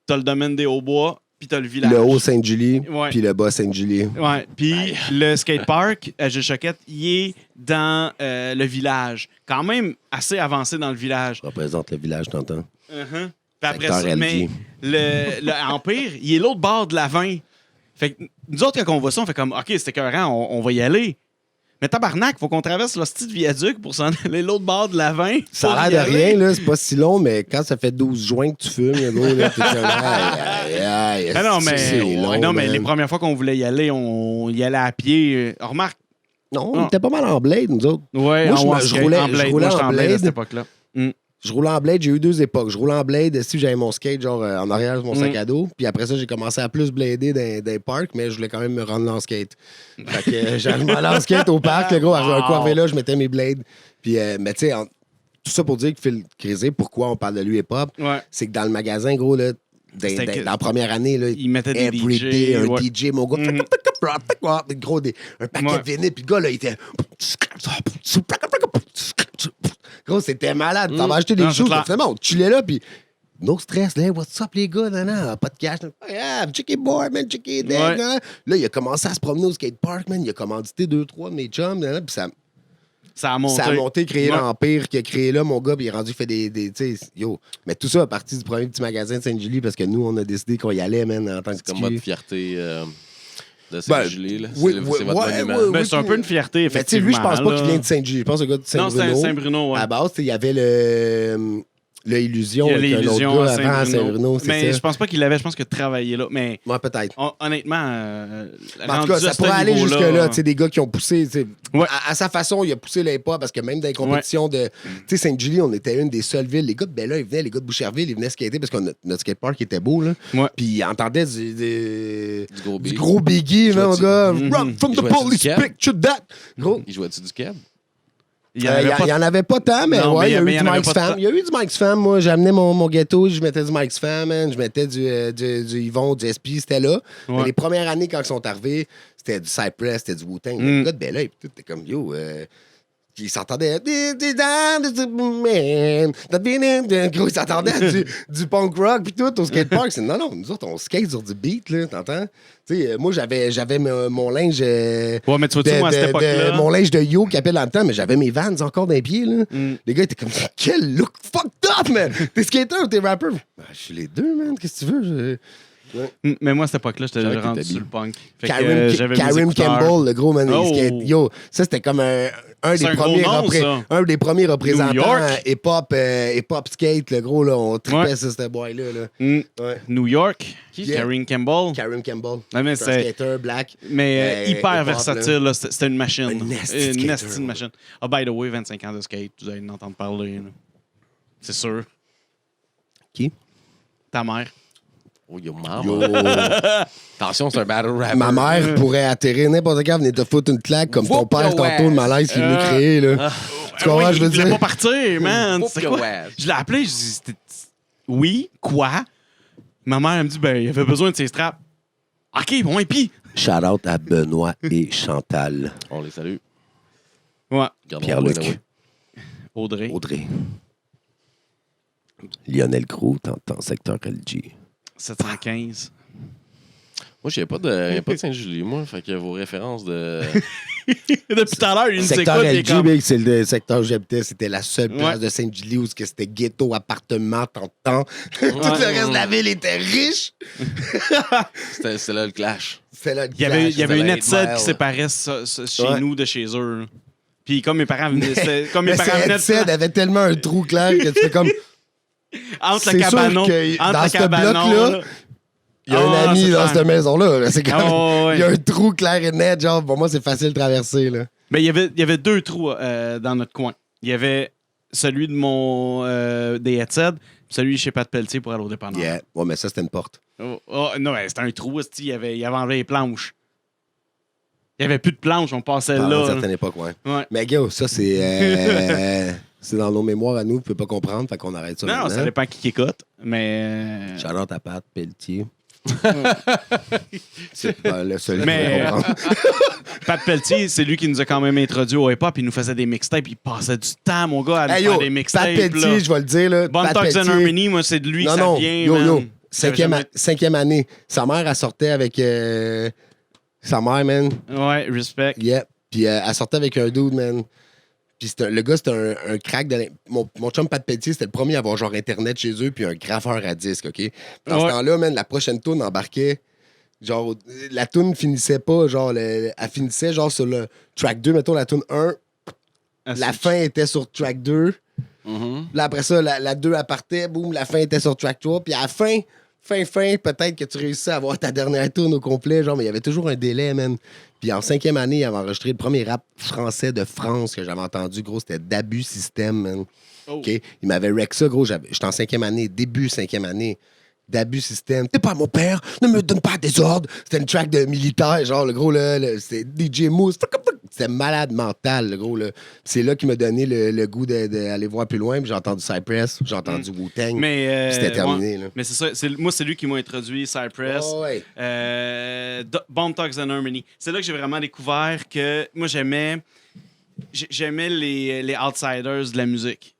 T'as le domaine des Hauts-Bois, puis t'as le village. Le haut Sainte-Julie, Ouais. puis le bas Sainte-Julie. Ouais, puis le skatepark à Gilles Choquette, il est dans le village. Quand même assez avancé dans le village. Représente le village, t'entends? Uh-huh. Puis après Secteur ça, LG. mais le Empire, il est l'autre bord de la 20. Fait que nous autres, quand on voit ça, on fait comme, OK, c'est écœurant, on va y aller. Mais tabarnak, faut qu'on traverse le style viaduc pour s'en aller l'autre bord de la 20. Ça pour a y l'air de aller. rien, là, c'est pas si long, mais quand ça fait 12 joints que tu fumes, gros, là, t'es comme, aïe, Ah non, mais, c'est long, non, mais man. les premières fois qu'on voulait y aller, on y allait à pied. Remarque, Non, on était pas mal en blade, nous autres. ouais, Moi, je roulais en blade. en Moi, j'étais en blade à blade. cette époque-là. Je roulais en blade, j'ai eu 2 époques. Je roulais en blade, si j'avais mon skate, genre, en arrière de mon sac à dos. Puis après ça, j'ai commencé à plus blader dans les parcs, mais je voulais quand même me rendre en skate. Fait que j'allais en skate au parc, le gros, à un coin là, je mettais mes blades. Puis, mais tu sais, tout ça pour dire que Phil Crisé, pourquoi on parle de lui hip-hop, Ouais. c'est que dans le magasin, gros, là, C'était que- dans la première année, là, Il mettait des every DJ. day, un ouais. DJ, mon gars. Gros, un paquet Ouais. de vinyle, puis le gars, là, il était. Gros, c'était malade. T'avais acheté des Non, c'est shoes, clair. finalement, on chillait là, puis. No stress, là, what's up, les gars, non, pas de cash. Yeah, check it board, man, check it deck, Ouais. nan. Là, il a commencé à se promener au skatepark, man. Il a commandité 2-3 de mes chums, nan, puis Ça a monté. ça a monté, créé Ouais. l'Empire qu'il a créé là, mon gars, puis il est rendu, fait des tu sais, yo. Mais tout ça a parti du premier petit magasin de Sainte-Julie parce que nous, on a décidé qu'on y allait, man, en tant que C'est comme petit votre cul. fierté de Saint-Julie. là. oui, C'est oui, votre ouais, monument. ouais, Ben, c'est un peu une fierté, Mais tu sais, effectivement. lui, je pense pas là. qu'il vient de Sainte-Julie. Je pense que le gars de Non, c'est Saint-Bruno. Saint-Bruno, ouais. À la base, il y avait le Illusion Il y a avec un autre l'illusion gars à avant à Saint-Bruno. Saint-Bruno, Mais c'est je ça. pense pas qu'il l'avait, je pense que travaillé là. Mais Moi, peut-être. honnêtement, Mais en rendu tout cas, à ça ce pourrait aller niveau-là, jusque-là. Tu sais, des gars qui ont poussé. Tu sais, Ouais. à sa façon, il a poussé les pas parce que même dans les compétitions de. Tu sais, Sainte-Julie, on était une des seules villes. Les gars de Bella, ils venaient, les gars de Boucherville, ils venaient skater parce que notre skatepark était beau, là. Ouais. Puis ils entendaient Du gros du beat. gros Biggie, là, mon Jouais-tu- gars. Mhm. Run from the Jouais-tu du police, cab? picture that. Gros. Il jouait-tu du cab? il y en avait Il pas n'y en avait pas tant, mais Non, ouais, mais il y a mais eu il y du en avait Mike's pas Fam. tant. Il y a eu du Mike's Fam. Moi, j'amenais mon ghetto, je mettais du Mike's Fam, man. Je mettais du Yvon, du SP, c'était là. Mais Ouais. les premières années, quand ils sont arrivés, c'était du Cypress, c'était du Wu-Tang. Le gars de Bella, puis tout, t'es comme, yo, il s'entendait. Gros, il s'entendait du punk rock, puis tout, au skatepark. C'est non, nous autres, on skate sur du beat, là, t'entends? Tu sais, moi, j'avais mon linge. Ouais, mais tu vois-tu, moi, à cette époque-là. Mon linge de yo qui appelle dans le temps, mais j'avais mes Vans encore dans les pieds. Là. Les gars étaient comme, quel look fucked up, man! T'es skater ou t'es rapper? Ben, je suis les deux, man. Qu'est-ce que tu veux? Mais moi, à cette époque-là, j'étais C'est vrai déjà que rendu t'étais sur le punk. Fait que, Karim, j'avais mes Karim écouteurs. Campbell, le gros man. Oh. Yo, ça, c'était comme un C'est un gros nom, ça. un des premiers représentants New York. hip-hop skate, le gros, là. On tripait Ouais. sur ce boy-là. Là. Mm. Ouais. New York, Yeah. Karim Campbell. Karim Campbell. Ouais, mais C'est un skater, black. Mais hyper hip-hop, versatile, là. C'était une machine. Un là. nasty Une skater, nasty ouais. machine. Ah, by the way, 25 ans de skate, vous allez en entendre parler. Là. C'est sûr. Qui? Ta mère. Oh, yo, maman. Yo. Attention, c'est un battle rapper. Ma mère pourrait atterrir n'importe quand, venir te foutre une claque comme ton Whoop père your tantôt, le malaise qu'il est venu créer. Là. Tu comprends, Ah oui, je veux il voulait dire? pas partir, man. Whoop C'est your quoi? ass. Je l'ai appelé, je dis, oui, quoi? Ma mère, elle me dit, ben, il avait besoin de ses straps. OK, bon, et puis? Shout out à Benoît et Chantal. On les salue. Ouais. Gardons Pierre-Luc. le ouais. Audrey. Audrey. Lionel Croux, t'entends secteur LG. 715. Moi, il n'y a pas de Saint-Julie, moi. Fait que vos références de. Depuis tout à l'heure, il nous Secteur écoute, il est LG, comme... mec, c'est le secteur où j'habitais. C'était la seule place Ouais. de Sainte-Julie où c'était ghetto, appartement, t'entends. Tout le reste de la ville était riche. C'était là le clash. C'est là le Il y avait clash, une c'était étude la qui séparait ça chez Ouais. nous de chez eux. là. Puis comme mes parents venaient, Mais cette avait tellement un trou clair que tu fais comme. entre C'est le sûr cabanon, que entre dans le ce cabanon, bloc-là, là. Il y a un Ah, ami c'est dans clair. cette maison-là. Là. C'est comme. Ah, ouais. Il y a un trou clair et net. Genre, pour moi, c'est facile de traverser. Là. Ben, il y avait deux trous dans notre coin. Il y avait celui de mon des headsets, puis celui chez Pat Pelletier pour aller au dépanneur. Yeah. Ouais, mais ça, c'était une porte. Oh, non, ouais, c'était un trou, il y avait enlevé les planches. Il n'y avait plus de planches, on passait À une là. certaine époque, ouais. Ouais. Mais gars, ça, c'est. C'est dans nos mémoires à nous. Vous pouvez pas comprendre. Fait qu'on arrête ça. Non, maintenant. ça dépend qui écoute, mais... Shout-out à Pat Pelletier. C'est le seul qui Mais- peut comprendre. Pat Pelletier, c'est lui qui nous a quand même introduit au hip-hop. Il nous faisait des mixtapes. Il passait du temps, mon gars, à nous Hey, faire yo, des Pat mixtapes. Pelletier, là. je vais le dire. Là, Bon Pat Talks and Pelletier- Harmony, moi, c'est de lui que Non, ça non, vient, yo, man. yo. Ça avait jamais- Cinquième année. Sa mère, elle sortait avec sa mère, man. Ouais, respect. Yeah. Puis elle sortait avec un dude, man. Puis le gars, c'était un crack de mon chum Pat Pelletier, c'était le premier à avoir genre Internet chez eux, puis un graffeur à disque, OK? Dans ce Ouais. temps-là, man, la prochaine toune embarquait. Genre, la toune finissait pas, genre, elle finissait genre sur le track 2, mettons la toune 1. Ah, La c'est- fin était sur track 2. Mhm. Là, après ça, la 2 elle partait, boum, la fin était sur track 3. Puis à la fin, peut-être que tu réussissais à avoir ta dernière tourne au complet, genre, mais il y avait toujours un délai, man. Puis en cinquième année, il avait enregistré le premier rap français de France que j'avais entendu, gros, c'était d'Abus Système, man. Oh. OK? Il m'avait wreck ça, gros, j'étais en cinquième année, début cinquième année. D'Abus Système. T'es pas mon père, ne me donne pas des ordres. C'était une track de militaire, genre, le gros, là, c'était DJ Mousse. C'était malade mental, le gros, là. C'est là qu'il m'a donné le goût d'aller voir plus loin. Puis j'ai entendu Cypress, j'ai entendu Wu-Tang. Mais, Puis c'était terminé, ouais. là. Mais c'est ça. Moi, c'est lui qui m'a introduit Cypress. Oh, ouais. Bomb Talks and Harmony. C'est là que j'ai vraiment découvert que moi, j'aimais les outsiders de la musique.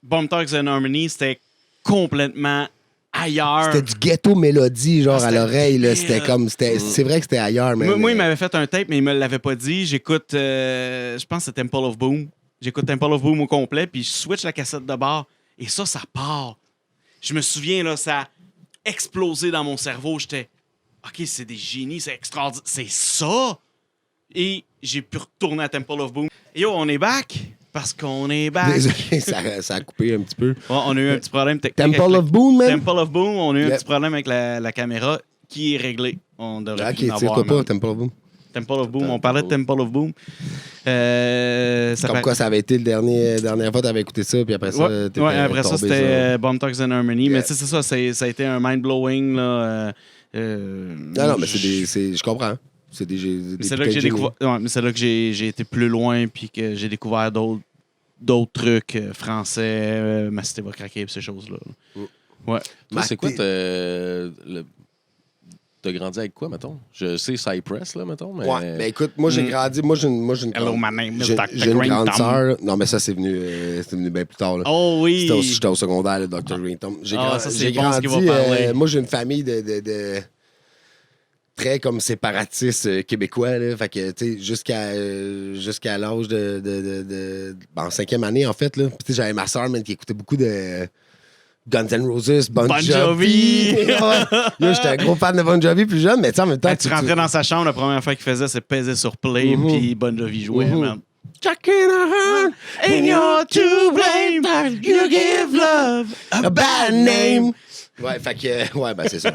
Bomb Talks and Harmony, c'était complètement ailleurs. C'était du ghetto mélodie, genre, Ah, à c'était l'oreille, là. débile. C'était comme. C'est vrai que c'était ailleurs, mais. Moi, il m'avait fait un tape, mais il me l'avait pas dit. J'écoute, je pense que c'est Temple of Boom. J'écoute Temple of Boom au complet, puis je switch la cassette de bord, et ça part. Je me souviens, là, ça a explosé dans mon cerveau. J'étais, OK, c'est des génies, c'est extraordinaire. C'est ça! Et j'ai pu retourner à Temple of Boom. Et yo, on est back, parce qu'on est back. Désolé, ça a coupé un petit peu. Ouais, on a eu un petit problème technique. Temple avec of Boom, man. Temple of Boom, on a eu un Yep. petit problème avec la caméra qui est réglée. On devrait Ok, plus en tire-toi avoir, pas, man. Temple of Boom. Temple of Boom, on parlait de Temple of Boom. Ça Comme par- quoi, ça avait été le dernière fois que t'avais écouté ça, puis après ça, Ouais, t'étais ouais, après ça, tombé c'était sur- Bomb Talks and Harmony. Yeah. Mais tu sais, c'est ça, ça a été un mind-blowing. Là, Non, mais je comprends. C'est des c'est là que j'ai découvert. Ouais, mais c'est là que j'ai été plus loin, puis que j'ai découvert d'autres trucs français, Ma cité va craquer, puis ces choses-là. Ouais. Toi, c'est quoi Marqué. t'as grandi avec quoi, mettons? Je sais Cypress, là, mettons, mais... Ouais, mais écoute, moi, j'ai grandi. Moi, j'ai une Hello, my name is j'ai- Dr. j'ai une Green grande Thumb. sœur. Non, mais ça, c'est venu bien plus tard. Là. Oh oui! J'étais au secondaire, le Dr. Green Thumb. J'ai Ah, gra- ça, c'est j'ai bon, ce grandi. qu'il va parler. Moi, j'ai une famille de très comme séparatistes québécois. Là. Fait que, tu sais, jusqu'à l'âge en cinquième année, en fait. Là. Puis, tu sais, j'avais ma soeur, qui écoutait beaucoup de Guns N' Roses, Bon Bon Jovi. Jovi. Ouais. Yo, j'étais un gros fan de Bon Jovi plus jeune, mais tu sais, en même temps. Tu rentrais dans sa chambre, la première fois qu'il faisait, c'est peser sur play, puis Bon Jovi jouait, man. Jack in a hand, And you're to blame, you give love a bad name. Ouais, fait que, ouais, ben c'est ça.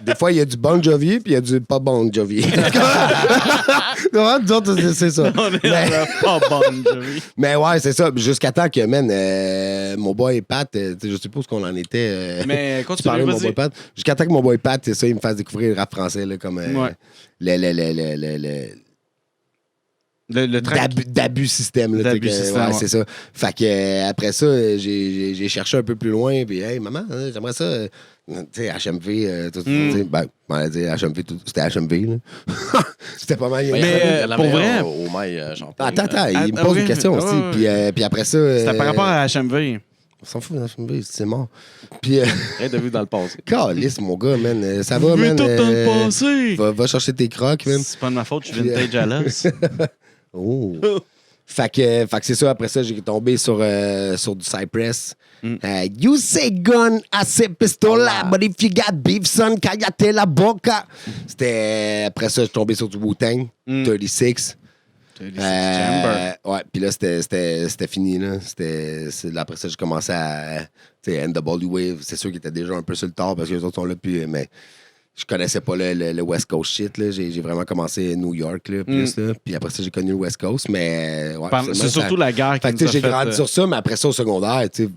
Des fois, il y a du Bon Jovi, puis il y a du pas Bon Jovi. Nous autres, c'est ça. On est Mais- dans le pas Bon Jovi. Mais ouais, c'est ça. Jusqu'à temps que, man, mon boy Pat, je suppose qu'on en était. Mais tu continue, parlais de mon vas-y. boy Pat. Jusqu'à temps que mon boy Pat, c'est ça, il me fasse découvrir le rap français, là, comme. Ouais. Le track. D'abus système. Là, D'abus tu sais, système, ouais, ouais. c'est ça. Fait que après ça, j'ai cherché un peu plus loin. Puis, hey, maman, j'aimerais ça. Tu sais, HMV, tout, tu sais, ben, on allait dire HMV, c'était HMV. Là. C'était pas mal. Ben, Mais, il y a la pour meilleure vrai- Au mail, j'en Attends, il me Ah, pose ok. une question aussi. Ouais. Puis après ça. C'était par rapport à HMV. On s'en fout, HMV, c'est mort. Puis, Rien de vu dans le passé. calisse, mon gars, man. Ça va, Mais man. tout dans le passé. Va chercher tes crocs, man. C'est pas de ma faute, je suis vintage à l'os. Oh. Fait que c'est ça. Après ça, j'ai tombé sur du Cypress. You say gun, I say pistola, but if you got beef, son, cállate la boca. C'était... Après ça, je suis tombé sur du Wu-Tang, 36. Ouais, puis là, c'était fini, là. Là, après ça, j'ai commencé à... Tu sais, NWA, c'est sûr qu'ils étaient déjà un peu sur le tard parce que les autres sont là, puis... Mais je connaissais pas le West Coast shit, là. J'ai vraiment commencé New York, là, plus, là. Puis après ça, j'ai connu le West Coast, mais... Ouais, C'est surtout la guerre qui fait que, tu nous sais, a j'ai fait... grandi sur ça, mais après ça, au secondaire, tu sais,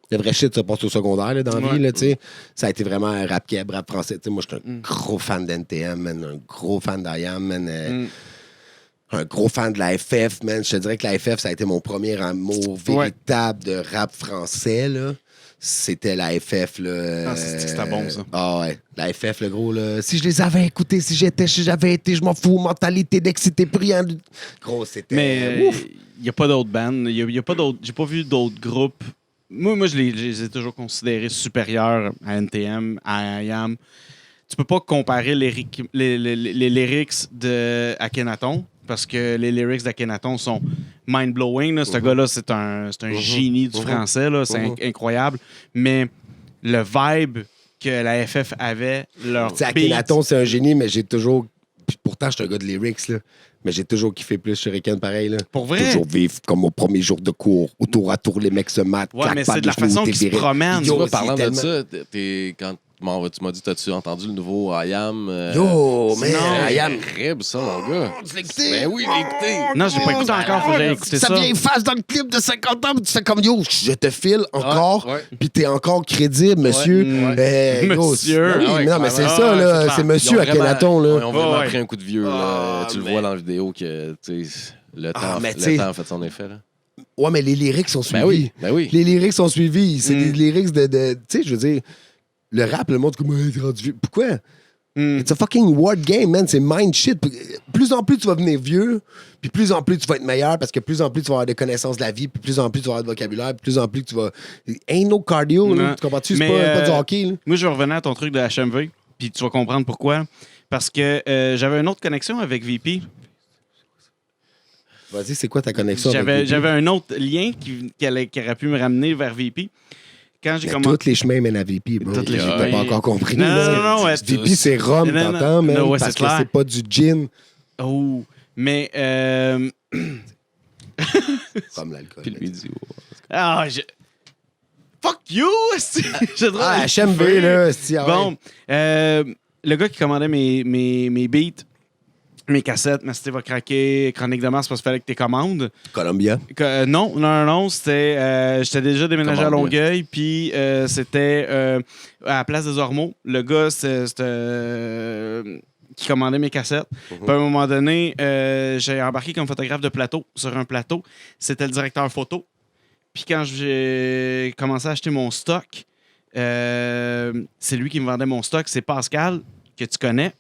le vrai shit se passe au secondaire, là, dans la Ouais. vie, là, tu sais. Ça a été vraiment un rap keb, rap français. Tu sais, moi, je suis un gros fan d'NTM, man, un gros fan d'IAM, man. Un gros fan de la FF, man. Je te dirais que la FF, ça a été mon premier amour véritable de rap français, là. C'était la FF, là. Ah, c'était bon, ça. Ah ouais. La FF, le gros, là. Si je les avais écoutés, si j'avais été, je m'en fous. Mentalité d'excité, plus rien. Gros, c'était... Mais Ouf! il n'y a pas d'autres bands. Il y a pas d'autres... J'ai pas vu d'autres groupes. Moi je les ai toujours considérés supérieurs à NTM, à IAM. Tu peux pas comparer les lyrics de Akhenaton parce que les lyrics d'Akhenaton sont mind-blowing. Là. Ce gars-là, c'est un génie du français. Là. C'est incroyable. Mais le vibe que la FF avait, leur Tu sais, beat... Akhenaton, c'est un génie, mais j'ai toujours... Puis pourtant, je suis un gars de lyrics, là. Mais j'ai toujours kiffé plus Shuriken, pareil, là. Pour vrai? Toujours vivre comme au premier jour de cours. Au tour à tour, les mecs se matent. Ouais, claquent mais pas c'est de la genoux, façon t'es qu'ils se viril. promènent. Tu Yo, vois, c'est parlant tellement- de ça, quand tu m'as dit, t'as-tu entendu le nouveau IAM? Yo, mais Non. IAM... Terrible, ça, mon gars. Tu l'as écouté? Ben oui, je l'ai écouté. Non, je l'ai pas écouté encore. Faut que j'aille écouter ça. Sa vieille face dans le clip de 50 ans, puis tu fais comme yo, je te file encore, Ouais, ouais. puis t'es encore crédible, monsieur. Ouais. Yo, Monsieur. oui, Ah ouais, non, mais c'est clairement. ça, Ah, là. c'est C'est clair. monsieur Akhenaton, Ils là. ont vraiment Ouais. pris un coup de vieux. Là. Ah, Tu le mais- vois dans la vidéo que tu sais, le temps mais tu sais- a fait son effet. Là. Ouais, mais les lyrics sont suivis. Ben oui, ben oui. Les lyrics sont suivis. C'est des lyrics de tu sais, je veux dire, le rap, le monde, comme, t'es rendu vieux. Pourquoi? It's a fucking word game, man. C'est mind shit. Plus en plus tu vas venir vieux, puis plus en plus tu vas être meilleur parce que plus en plus tu vas avoir des connaissances de la vie, puis plus en plus tu vas avoir de vocabulaire, puis plus en plus tu vas. Ain't no cardio, là. Non. Tu comprends-tu? C'est Mais, pas du hockey, là. Moi, je vais revenir à ton truc de HMV, puis tu vas comprendre pourquoi. Parce que j'avais une autre connexion avec VP. Vas-y, c'est quoi ta connexion avec VP? J'avais un autre lien qui aurait pu me ramener vers VP. Quand j'ai Mais commencé... tous les chemins mènent à VP, bro. Tous les T'as chemins. pas encore compris. Non, là. non, non, ouais, VP, c'est rhum, Non, non, t'entends, man? non, ouais, parce c'est que clair. c'est pas du gin Oh, mais... comme l'alcool. Puis lui dit, Ah, Fuck you! J'ai le droit Ah, de- HMV, là. c'est- ah ouais. Bon, le gars qui commandait mes beats, mes cassettes, ma cité va craquer, Chronique de Mars, parce qu'il fallait que tu commandes. Columbia. Non, c'était... j'étais déjà déménagé à Commande bien. Longueuil, puis c'était à la Place des Ormeaux. Le gars, c'était... qui commandait mes cassettes. Puis à un moment donné, j'ai embarqué comme photographe de plateau sur un plateau. C'était le directeur photo. Puis quand j'ai commencé à acheter mon stock, c'est lui qui me vendait mon stock. C'est Pascal, que tu connais.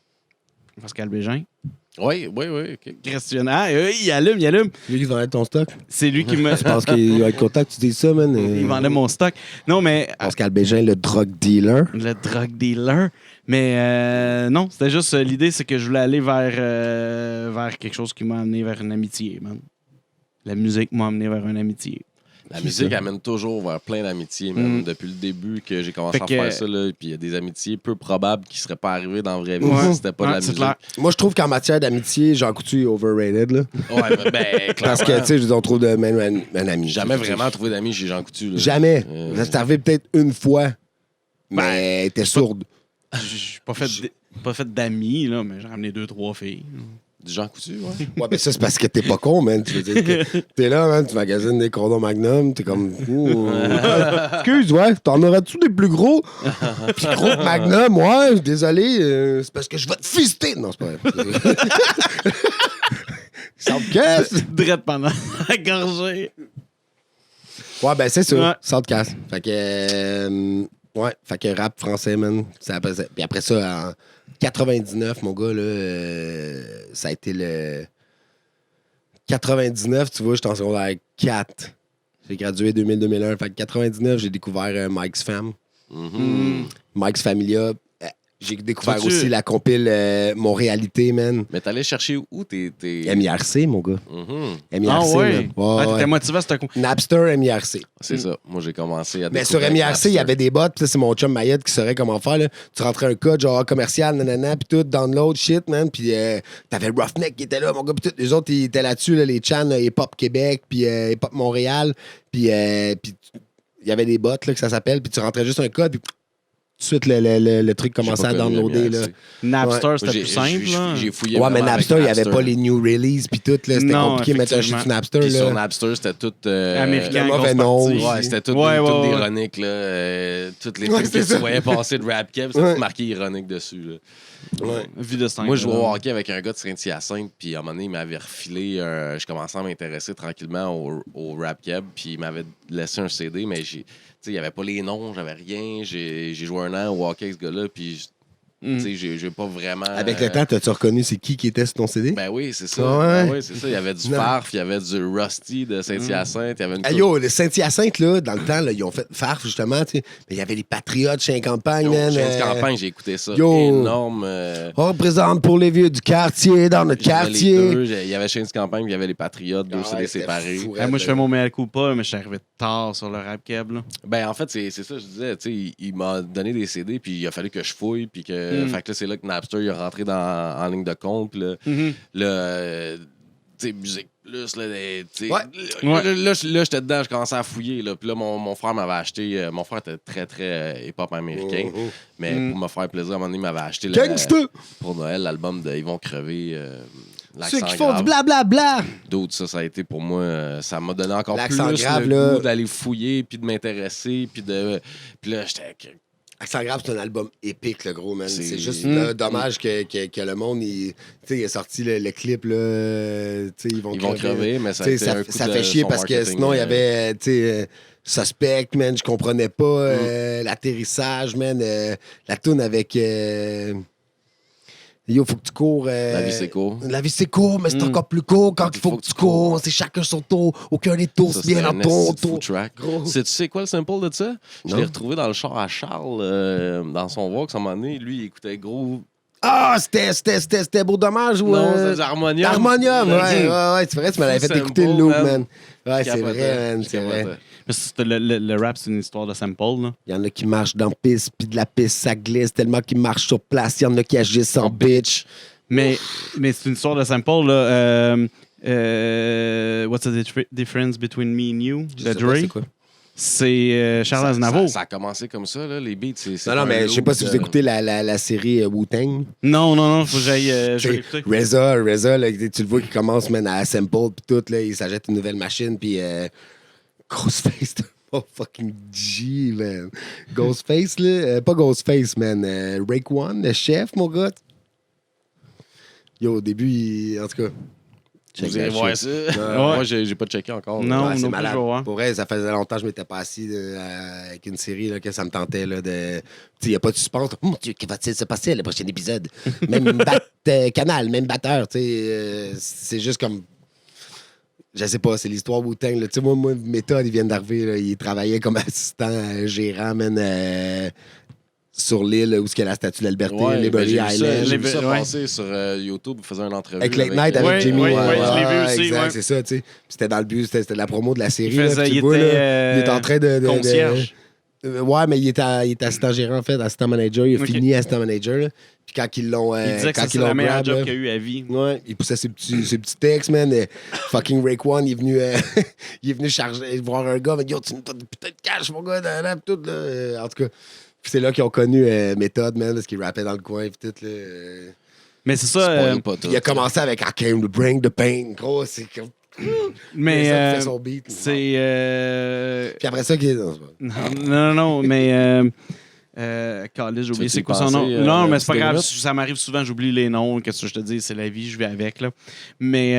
Pascal Bégin. oui, OK. Christian. Ah, il allume. Lui qui vendait ton stock. C'est lui qui me... Je pense qu'il va être content que tu dises ça, man. Il vendait mon stock. Non, mais... Pascal Bégin, le drug dealer. Le drug dealer. Mais non, c'était juste... l'idée, c'est que je voulais aller vers quelque chose qui m'a amené vers une amitié, man. La musique m'a amené vers une amitié. La musique amène toujours vers plein d'amitiés, même depuis le début que j'ai commencé à faire ça. Puis il y a des amitiés peu probables qui seraient pas arrivées dans la vraie vie si c'était pas de la musique. Clair. Moi, je trouve qu'en matière d'amitié, Jean Coutu est overrated. Là. Ouais, Parce clairement. que, tu sais, je on trouve de même un ami. Jamais vraiment trouvé d'amis chez Jean Coutu. Là. Jamais. C'est arrivé peut-être une fois, mais t'es sourde. Je suis pas fait d'amis, là, mais j'ai ramené 2-3 filles. Du Jean Coutu, ouais. Ouais, mais ça, c'est parce que t'es pas con, man. Tu veux dire que t'es là, man, tu magasines des condoms Magnum, t'es comme. Excuse, ouais, t'en aurais-tu des plus gros? Puis gros que Magnum, ouais, désolé, c'est parce que je vais te fister. Non, c'est pas vrai. Ça me casse. Drette pendant la gorgée. Ouais, ben c'est ça. Ouais. Ça te casse. Fait que. Ouais, fait que rap français, man. Puis après ça, en 99, mon gars, là, ça a été le. 99, tu vois, j'étais en secondaire 4. J'ai gradué 2000-2001. Fait que 99, j'ai découvert Mike's Fam. Mike's Familia. J'ai découvert Toi-tu- aussi la compile Montréalité, man. Mais t'allais chercher où tes. MIRC, mon gars. MIRC, Ah ouais. man. Ouais, T'étais ouais. motivé à ce coup. Napster, MIRC. C'est ça. Moi, j'ai commencé à Mais sur découvrir MIRC, il y avait des bots, puis ça, c'est mon chum Mayette qui saurait comment faire. Là. Tu rentrais un code, genre commercial, nanana, puis tout, download, shit, man. Puis t'avais Roughneck qui était là, mon gars, puis tous les autres, ils étaient là-dessus, là, les chans, là, Hip Hop Québec, puis Hip Hop Montréal. Puis il y avait des bots, là, que ça s'appelle, puis tu rentrais juste un code, puis tout de suite, le truc commençait à downloader. Là. Napster, Ouais. c'était plus simple. là. J'ai fouillé. Ouais, mais vraiment avec Napster, il n'y avait pas les new releases, puis tout, là. C'était Non, compliqué de mettre un shit effectivement. sur Napster, Puis sur là. Napster, c'était tout. Américain, le mauvais grosse nom. partie. Ouais, c'était tout, Ouais, tout ouais, des ouais. ironiques, là. Toutes les Ouais, trucs c'est que ça. tu voyais passer de rap cap, c'était Ouais. tout marqué ironique dessus, là. Ouais. Vie de stein. Moi, je jouais au hockey avec un gars de Saint-Hyacinthe, puis à un moment donné, il m'avait refilé. Je commençais à m'intéresser tranquillement au rap cab, puis il m'avait laissé un CD, mais il n'y avait pas les noms, j'avais rien. J'ai joué un an au hockey avec ce gars-là, puis j'ai pas vraiment. Avec le temps, t'as-tu reconnu c'est qui était sur ton CD? Ben oui, c'est ça. Ouais. Ben oui, c'est ça. Il y avait du Non. Farf, il y avait du Rusty de Saint-Hyacinthe, il y avait une. Hey, yo, le Saint-Hyacinthe, là, dans le temps, là, ils ont fait Farf, justement, tu sais. Mais il y avait les Patriotes chez Campagne, man. J'ai une campagne, j'ai écouté ça. yo. Énorme. On représente pour les vieux du quartier, dans notre Il y avait les deux. quartier. Il y avait Chains Campagne, puis il y avait les Patriotes, deux Ah CD ouais, c'était séparés. fou, Moi, je fais mon mea culpa, mais je suis arrivé tard sur le rap keb. Là. Ben, en fait, c'est ça, je disais. Tu sais, il m'a donné des CD, puis il a fallu que je fouille, puis que. Fait que là, c'est là que Napster, il est rentré en ligne de compte, puis là, tu sais, musique plus, là, tu sais. Ouais. Là, j'étais dedans, je commençais à fouiller, là. Puis là, mon frère m'avait acheté. Mon frère était très, très hip-hop américain. Mais pour me faire plaisir, à un moment donné, il m'avait acheté Gangsta! pour Noël l'album de Ils vont crever. Ceux L'accent qui font grave. du blablabla. D'autres, ça a été pour moi, ça m'a donné encore plus L'accent grave, là. le goût d'aller fouiller, puis de m'intéresser, puis là, j'étais. Accent grave, c'est un album épique, le gros, man. C'est- C'est juste dommage que le monde, il est sorti le clip, là. Tu sais, ils vont crever, mais ça a Tu été sais, un coup ça de fait chier son parce que marketing, sinon, il y avait, tu sais, Suspect, man, je comprenais pas l'atterrissage, man. La toune avec... Yo, faut que tu cours. La vie, c'est court. La vie, c'est court, mais c'est encore plus court quand il faut que tu cours. C'est chacun son tour. Aucun des tours, Ça, c'est bien c'est dans un ton esti de tour. fou track. Gros. Tu sais quoi le sample de ça? Je Non. l'ai retrouvé dans le char à Charles, dans son Vox, à un moment donné. Lui, il écoutait gros. Ah, c'était Beau Dommage ou. Non, c'est du Harmonium. Harmonium, ouais, c'est vrai, tu me l'avais fait Sample, écouter le loop, man. man. Ouais, c'est Capotais, vrai, man, je c'est vrai. capotais. Parce que le rap, c'est une histoire de sample. Là. Il y en a qui marchent dans la piste, puis de la piste, ça glisse tellement qu'ils marchent sur place. Il y en a qui agissent en bitch. Mais c'est une histoire de sample. Là. What's the difference between me and you? Je De sais pas Dre. c'est quoi. C'est Charles Aznavour. Ça a commencé comme ça, là, les beats. C'est Non, un mais je sais loop pas si vous de- écoutez la série Wu-Tang. Non, faut que j'aille je vais l'écouter. Reza, là, tu le vois qui commence man, à sample puis tout, là, il s'achète une nouvelle machine, puis Ghostface, oh fucking G, man. Ghostface, là, pas Ghostface, man. Rake One, le chef, mon gars. Yo, au début, en tout cas. check Vous irez that voir shit. ça. Ouais. Moi, j'ai pas checké encore. Non. Ouais, c'est plus, malade. je vais voir. Pour vrai, ça faisait longtemps que je m'étais pas assis avec une série là, que ça me tentait là, de. Il n'y a pas de suspense. Oh mon Dieu, que va-t-il se passer à le prochain épisode? Même canal, même batteur. C'est juste comme. Je sais pas, c'est l'histoire Wu-Tang. Là. Tu sais, moi, Méthode, ils viennent d'arriver. Là, il travaillait comme assistant gérant, man, sur l'île où il y a la statue de la Liberté, Ouais, Liberty j'ai vu ça, Island. j'ai vu ça Ouais. passer sur YouTube, il faisait une entrevue. Avec Late Night avec Ouais, Jimmy. ouais, je l'ai vu aussi, exact, ouais. c'est ça, tu sais. Puis c'était dans le but, c'était la promo de la série. Il là, faisait- puis tu il vois, était, là, il est en train de concierge. Ouais, mais il était assistant gérant, en fait, assistant manager. Il a Ok. fini assistant manager. Là. Puis quand ils l'ont. Il disait que quand c'est ils la l'ont meilleure grab, job là, qu'il y a eu à vie. ouais, il poussait ses petits textes, man. Fucking Raekwon, il est venu, il est venu charger, voir un gars, mais yo, tu t'as putain de cash, mon gars, dans la tout, là. En tout cas, puis c'est là qu'ils ont connu Méthode, man, parce qu'il rappait dans le coin, puis tout, là. Mais c'est ça. Spoil pas tout. Il a commencé avec I came to bring the pain, gros, c'est comme. Mais ça qui euh, fait son beat. c'est. Puis après ça, non, c'est pas- Non, mais. Caliste, j'ai oublié Tu c'est veux-tu quoi son y nom. penser, Non, mais c'est pas Stay grave. With? Ça m'arrive souvent, j'oublie les noms. Qu'est-ce que je te dis? C'est la vie, je vais avec. Là. Mais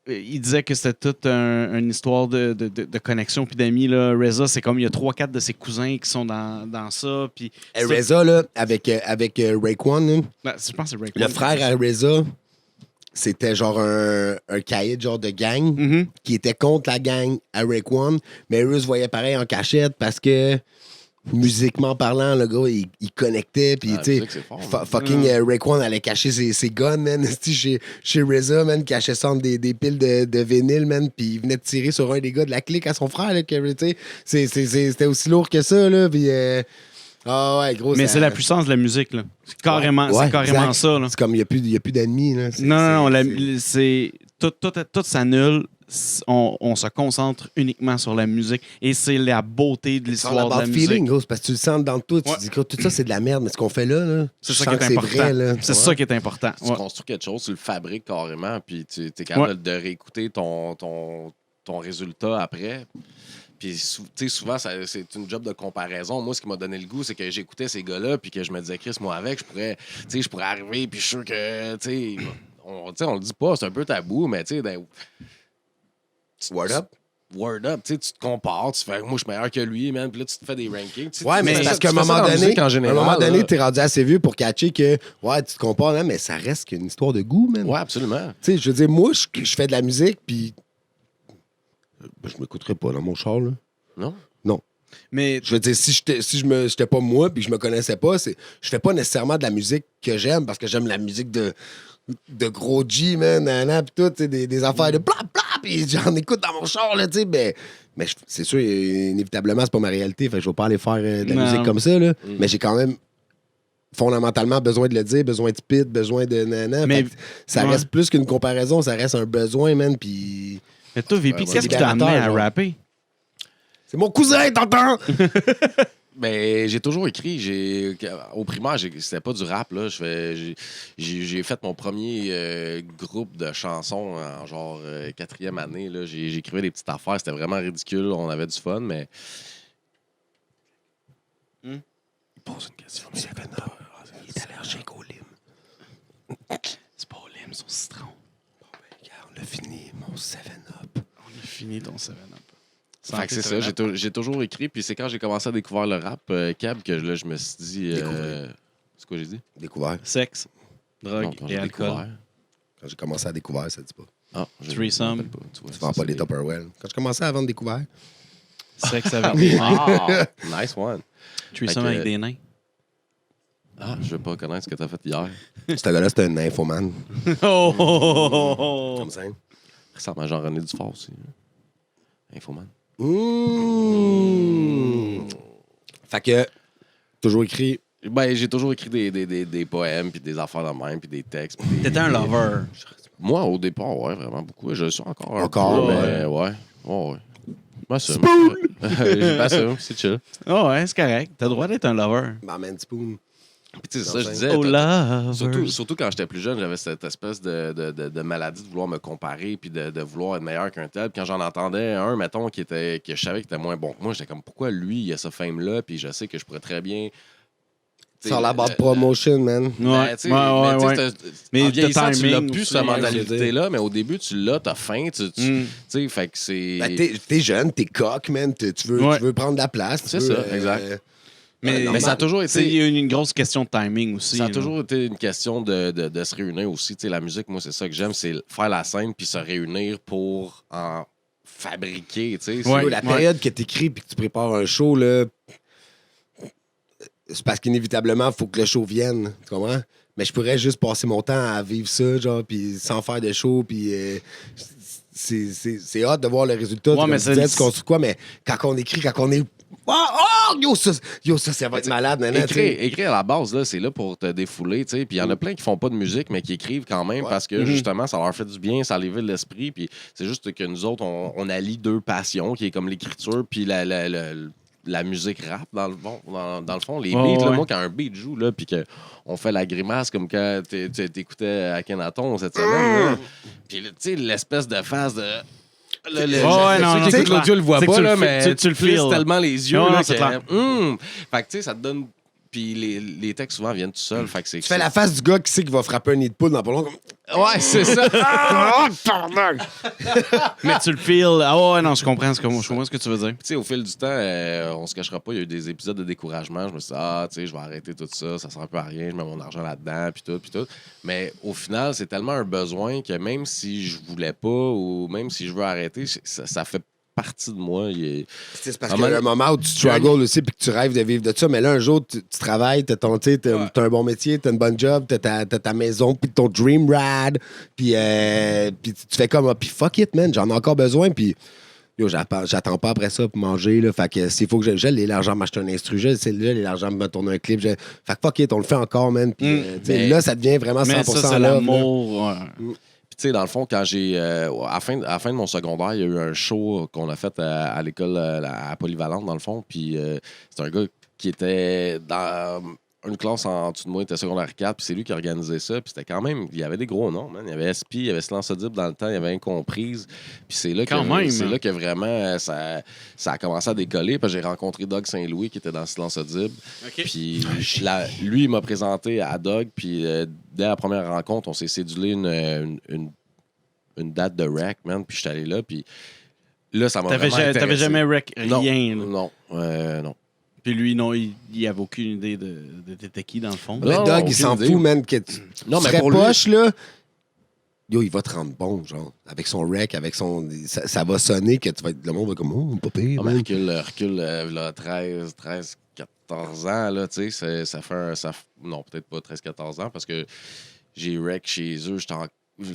il disait que c'était toute une histoire de connexion puis d'amis. là. Reza, c'est comme il y a 3-4 de ses cousins qui sont dans ça. Puis Reza, là, avec Raekwon, là, ben, je pense que c'est Raekwon. le frère à Reza, c'était genre un caïd genre de gang Mhm. qui était contre la gang à Raekwon, mais eux se voyaient pareil en cachette parce que musiquement parlant, le gars, il connectait, puis Ah, la tu sais, musique, c'est fort, man. fucking Raekwon allait cacher ses guns, man, chez Reza, man, cachait ça entre des piles de vinyle, man, puis il venait de tirer sur un des gars de la clique à son frère, là, que, tu sais, c'était aussi lourd que ça, là, puis ah ouais, gros. Mais ça- c'est la puissance de la musique. Là. C'est carrément, Ouais, c'est carrément exact. ça. Là. C'est comme, il n'y a plus d'ennemis, là. Non, c'est- c'est tout s'annule. On se concentre uniquement sur la musique et c'est la beauté de C'est l'histoire de la about musique. feeling, gros, c'est parce que tu le sens dans tout. Tu Ouais. te dis que tout ça, c'est de la merde, mais ce qu'on fait là, C'est je ça sens qui que est c'est important. vrai, là. C'est Ouais. ça qui est important. Tu Ouais. construis quelque chose, tu le fabriques carrément, puis tu es capable de réécouter ton résultat après. Puis, tu sais, souvent, c'est une job de comparaison. Moi, ce qui m'a donné le goût, c'est que j'écoutais ces gars-là, puis que je me disais, Chris, moi, avec, je pourrais arriver, puis je suis sûr que, tu sais, on le dit pas, c'est un peu tabou, mais tu sais, Word up. Word up, tu sais, tu te compares, tu fais, moi, je suis meilleur que lui, man, puis là, tu te fais des rankings. Tu sais, Ouais, tu mais fais c'est ça- parce tu qu'à un fais ça moment dans la donné, musique en général, là. t'es rendu assez vieux pour catcher que, ouais, tu te compares, là, mais ça reste qu'une histoire de goût, man. Ouais, absolument. Tu sais, je veux dire, moi, je fais de la musique, puis je m'écouterais pas dans mon char, là. Non? Mais Je veux dire, si j'étais pas moi puis que je me connaissais pas, je fais pas nécessairement de la musique que j'aime parce que j'aime la musique de gros G, man, nanana, pis tout, tu sais, des affaires de bla bla, pis j'en écoute dans mon char, là, tu sais, mais c'est sûr, inévitablement, c'est pas ma réalité, fait que je vais pas aller faire de la Non. musique comme ça, là. Mais j'ai quand même fondamentalement besoin de le dire, besoin de spit, besoin de nanana. Mais- Fait que ça ouais. reste plus qu'une comparaison, ça reste un besoin, man, puis toi, VP, Ouais, qu'est-ce qui t'a amené à genre. rapper? c'est mon cousin, t'entends? Ben, j'ai toujours écrit. Au primaire, c'était pas du rap. Là. J'ai fait mon premier groupe de chansons en genre 4e année. Là. J'écrivais des petites affaires. C'était vraiment ridicule. On avait du fun, mais. Il pose une question. Il est allergique au lime. C'est pas au lime, c'est au citron. Regarde, on l'a fini, mon 7-Up. On a fini ton 7-Up. Fait que c'est ça, j'ai toujours écrit. Puis c'est quand j'ai commencé à découvrir le rap, Cab, que là, je me suis dit. Découvrir. C'est quoi j'ai dit? Découvert. Sexe, drogue Non, quand et j'ai alcool. découvert. Quand j'ai commencé à découvrir, ça dit pas. Ah, je Threesome. me rappelle pas, tu vois, Tu vends ça, pas des c'est- Tupperware. Quand j'ai commencé à vendre découvert, Sexe avec des nains. Ah, nice one. Threesome Fait que- avec des nains. Ah, je veux pas connaître ce que t'as fait hier. ce gars-là, c'était un infoman. Oh, oh, oh, oh. Comme ça. Il ressemble à Jean-René Dufort aussi. Hein. Infoman. Fait que, toujours écrit. Ben, j'ai toujours écrit des poèmes, puis des affaires de même, puis des textes. puis des- T'étais un lover. Moi, au départ, ouais, vraiment beaucoup. Je le suis encore. un Encore, peu, ouais. mais ouais. Ouais. M'assume. Je m'assume, c'est chill. Oh, ouais, c'est correct. T'as le droit d'être un lover. Man Spoon. Puis, tu sais, c'est ça, je disais. Oh, lover. Surtout quand j'étais plus jeune, j'avais cette espèce de maladie de vouloir me comparer puis de vouloir être meilleur qu'un tel. Puis quand j'en entendais un, mettons, que je savais qu'il était moins bon que moi, j'étais comme, pourquoi lui, il a ce fame-là, puis je sais que je pourrais très bien... t'sais, Sur la barre de promotion, man. Ouais, Ben, tu sais, ouais, mais ouais. tu sais, Mais en de vieillissant, tu l'as timing plus, aussi, cette ouais, mentalité-là, mais au début, tu l'as, t'as faim, tu Mm. sais, fait que c'est... Ben, t'es jeune, t'es coq, man. Tu Ouais. veux prendre la place. tu C'est veux, ça, exact. Mais, mais ça a toujours Tu sais, il été... y a une grosse question de timing aussi. Ça a là. toujours été une question de se réunir aussi. Tu sais, la musique, moi, c'est ça que j'aime, c'est faire la scène puis se réunir pour en fabriquer. Tu sais. Ouais. La période que t'écris puis que tu prépares un show, là, c'est parce qu'inévitablement, il faut que le show vienne. Tu comprends? Mais je pourrais juste passer mon temps à vivre ça, genre, puis sans faire de show, puis c'est hâte de voir le résultat. Ouais, Comme mais tu disais, tu construis quoi, mais quand on écrit, quand on est... ça va être malade, maintenant. Écrire à la base, là, c'est là pour te défouler, tu sais. Puis il y en a plein qui font pas de musique, mais qui écrivent quand même parce que, justement, ça leur fait du bien, ça lève l'esprit. Puis c'est juste que nous autres, on allie deux passions, qui est comme l'écriture puis la musique rap, dans le fond. Les beats, là, moi, quand un beat joue, là, puis qu'on fait la grimace comme quand t'écoutais Akhenaton cette semaine, là. Puis, tu sais, l'espèce de phase de... non, ceux qui écoutent l'audio le voient c'est que pas, tu là, le mais tu le plisses feels. tellement les yeux. Non, là, c'est que, clair. Fait que, tu sais, ça te donne... Puis les textes, souvent, viennent tout seuls. Fait que c'est... Tu fais la face du gars qui sait qu'il va frapper un nid de poule dans pas longtemps. Ouais, c'est ça. Mais tu le feels. Ah ouais, non, je comprends ce que tu veux dire. Tu sais, au fil du temps, on se cachera pas, il y a eu des épisodes de découragement. Je me suis dit, tu sais, je vais arrêter tout ça, ça sert un peu à rien, je mets mon argent là-dedans, puis tout. Mais au final, c'est tellement un besoin que même si je voulais pas ou même si je veux arrêter, ça fait partie de moi. C'est parce qu'il y a un moment où tu struggles aussi puis que tu rêves de vivre de ça. Mais là, un jour, tu travailles, t'as un bon métier, t'as une bonne job, t'as ta maison, puis ton dream rad. Puis tu fais comme, puis fuck it, man, j'en ai encore besoin. Puis yo, j'attends pas après ça pour manger. Là, fait que s'il faut que j'ai l'argent m'acheter un instru, j'ai l'argent me tourner un clip. Fait que fuck it, on le fait encore, man. Puis là, ça devient vraiment 100% Mais ça, c'est love, l'amour. Tu sais, dans le fond, quand j'ai. À la fin de mon secondaire, il y a eu un show qu'on a fait à l'école à Polyvalente, dans le fond. Puis c'est un gars qui était dans une classe en dessous de moi, il était secondaire 4, puis c'est lui qui organisait ça. Puis c'était quand même. Il y avait des gros noms, man. Il y avait SP, il y avait Silence Audible dans le temps, il y avait Incomprise. Puis c'est là que vraiment ça a commencé à décoller. Puis j'ai rencontré Doug Saint-Louis qui était dans Silence Audible. Okay. Puis lui, il m'a présenté à Doug. Puis dès la première rencontre, on s'est cédulé une date de rec, man. Puis je suis allé là. Puis là, ça m'a vraiment intéressé. T'avais jamais rec rien. Non. Puis lui, non, il avait aucune idée de t'étais qui, dans le fond. Mais Doug, il s'en fout, man. Que tu serais poche, là. Yo, il va te rendre bon, genre. Avec son rec, avec son. Ça va sonner que tu vas être. Le monde va comme, oh, pas pire. Mais recule, là, 13, 14 ans, là, tu sais, ça fait non, peut-être pas 13-14 ans, parce que j'ai rec chez eux, j'étais en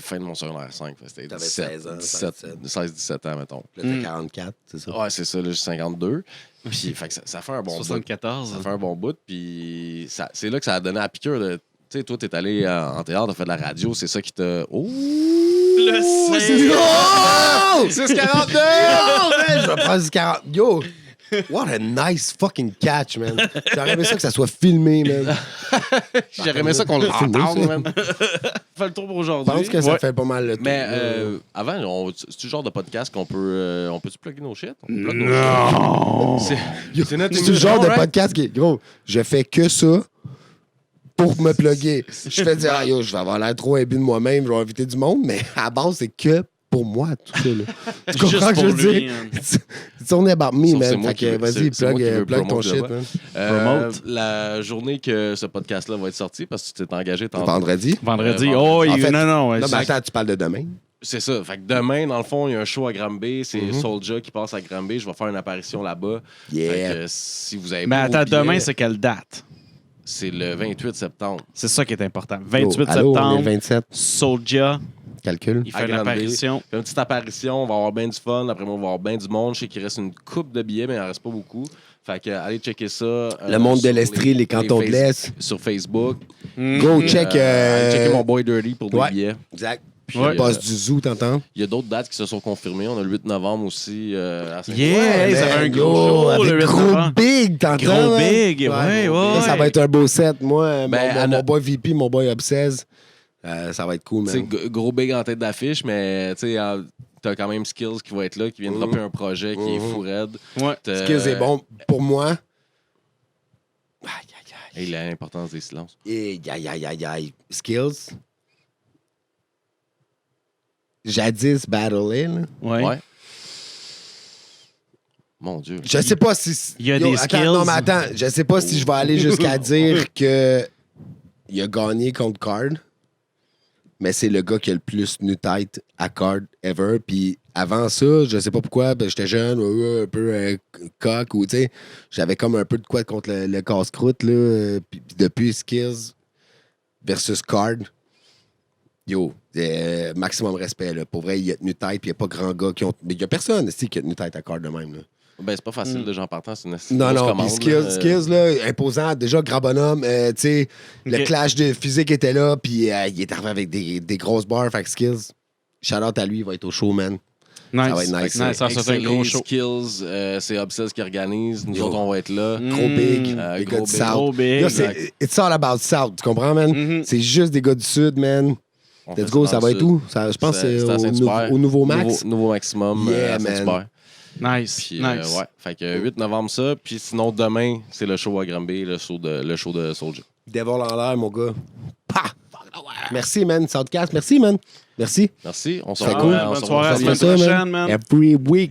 fin de mon secondaire 5. C'était 16-17 ans, mettons. Là, t'as 44, c'est ça? Ouais, c'est ça, là, j'ai 52. Puis, fait que ça fait un bon 74. bout. Ça fait un bon bout, puis c'est là que ça a donné la piqûre de... Tu sais, toi, t'es allé en théâtre, t'as fait de la radio, c'est ça qui t'a... Oh! Le 6,42! Je vais prendre du 40. Yo! What a nice fucking catch, man. J'aurais aimé ça que ça soit filmé, man. J'aurais aimé ça qu'on l'entende, man. Fait le tour pour Je aujourd'hui. pense que ça fait pas mal le tour. Mais avant, c'est le genre de podcast qu'on peut... on peut-tu plugger nos shit? On peut plugger nos Non! shit. C'est notre C'est le genre de right? podcast qui est... Gros, je fais que ça pour me plugger. Je fais dire, yo, je vais avoir l'air trop imbu de moi-même, je vais inviter du monde, mais à la base, c'est que pour moi, tout ça. Là. Tu comprends Juste ce que je pour veux lui, dire? hein. It's only about me, Sauf man. c'est moi Fait qui que veux- vas-y, c'est moi qui veux plug ton promote shit, là-bas. man. Promote. La journée que ce podcast-là va être sorti, parce que tu t'es engagé tantôt. Vendredi? Vendredi. En Oh, fait- non. Non, mais attends, tu parles de demain. C'est ça. Fait que demain, dans le fond, il y a un show à Granby. C'est Soulja qui passe à Granby. Je vais faire une apparition là-bas. Yeah. Fait que si vous avez Mais pas vos attends, demain, billets, c'est quelle date? c'est le 28 septembre. C'est ça qui est important. 28 Allô, on est septembre, le 27. Soulja, Calcul. il À fait une Granby. apparition. Fait une petite apparition, on va avoir bien du fun. Après moi, on va avoir bien du monde. Je sais qu'il reste une coupe de billets, mais il en reste pas beaucoup. Fait que allez checker ça. Le monde de sur l'Estrie, les cantons de l'Est. Sur Facebook. Go, check. Allez checker mon boy Dirty pour des ouais. billets. Exact. Puis Ouais. passe du zoo, t'entends? Il y a d'autres dates qui se sont confirmées. On a le 8 novembre aussi à Saint-Paul. Yeah, hey, ça va un gros show, avec le 8 gros novembre. big, t'entends? Gros hein? big, ouais. Là, ça va être un beau set. Moi, Ben, mon boy VP, mon boy Obsess, ça va être cool, Tu sais, man. gros big en tête d'affiche, mais tu sais, t'as quand même Skills qui va être là, qui vient de dropper un projet qui est fou raide. Ouais. Skills est bon pour moi. Et l'importance des silences. Aïe. Skills. Jadis battlé, là. Ouais. Mon Dieu. Je sais pas si... Il y a des attends, skills. Non, mais attends. Je sais pas si je vais aller jusqu'à dire que il a gagné contre Card, mais c'est le gars qui a le plus tenu tête à Card ever. Puis avant ça, je sais pas pourquoi, ben, j'étais jeune, un peu coq, ou tu sais, j'avais comme un peu de quoi contre le casse-croûte, là. Puis depuis Skills versus Card, yo, maximum respect, là. Pour vrai, il a tenu tête, puis il n'y a pas grand gars qui ont. Mais il n'y a personne, qui a tenu tête à Card de même, là. Ben, c'est pas facile de gens partant, c'est une Non, grosse non, commande, puis Skills, là, imposant, déjà grand bonhomme, tu sais, le Ok. clash de physique était là, puis il est arrivé avec des grosses barres, fait que Skills, shout-out à lui, il va être au show, man. Nice. Ça va être nice. Ça va être un gros show. Skills, c'est Obsess qui organise. Nous Yo. autres, on va être là. Gros big, les gros gars du big. South. Gros big. Là, it's all about South, tu comprends, man? Mhm. C'est juste des gars du Sud, man. On fait Let's go, ça dans va le être sud. où? Je pense que c'est à Saint-Hubert. au nouveau Max. Nouveau maximum Yeah, à man. Saint-Hubert. Nice. Puis, Nice. ouais. Fait que 8 novembre, ça. Puis sinon, demain, c'est le show à Granby, le show de Soulja. Devil en l'air, mon gars. Pah! Merci, man. Southcast, merci, man. Merci. Merci. On se Très revoit. cool. on Bonne se soirée, à la revoit semaine On fait ça, prochaine, man. Every week.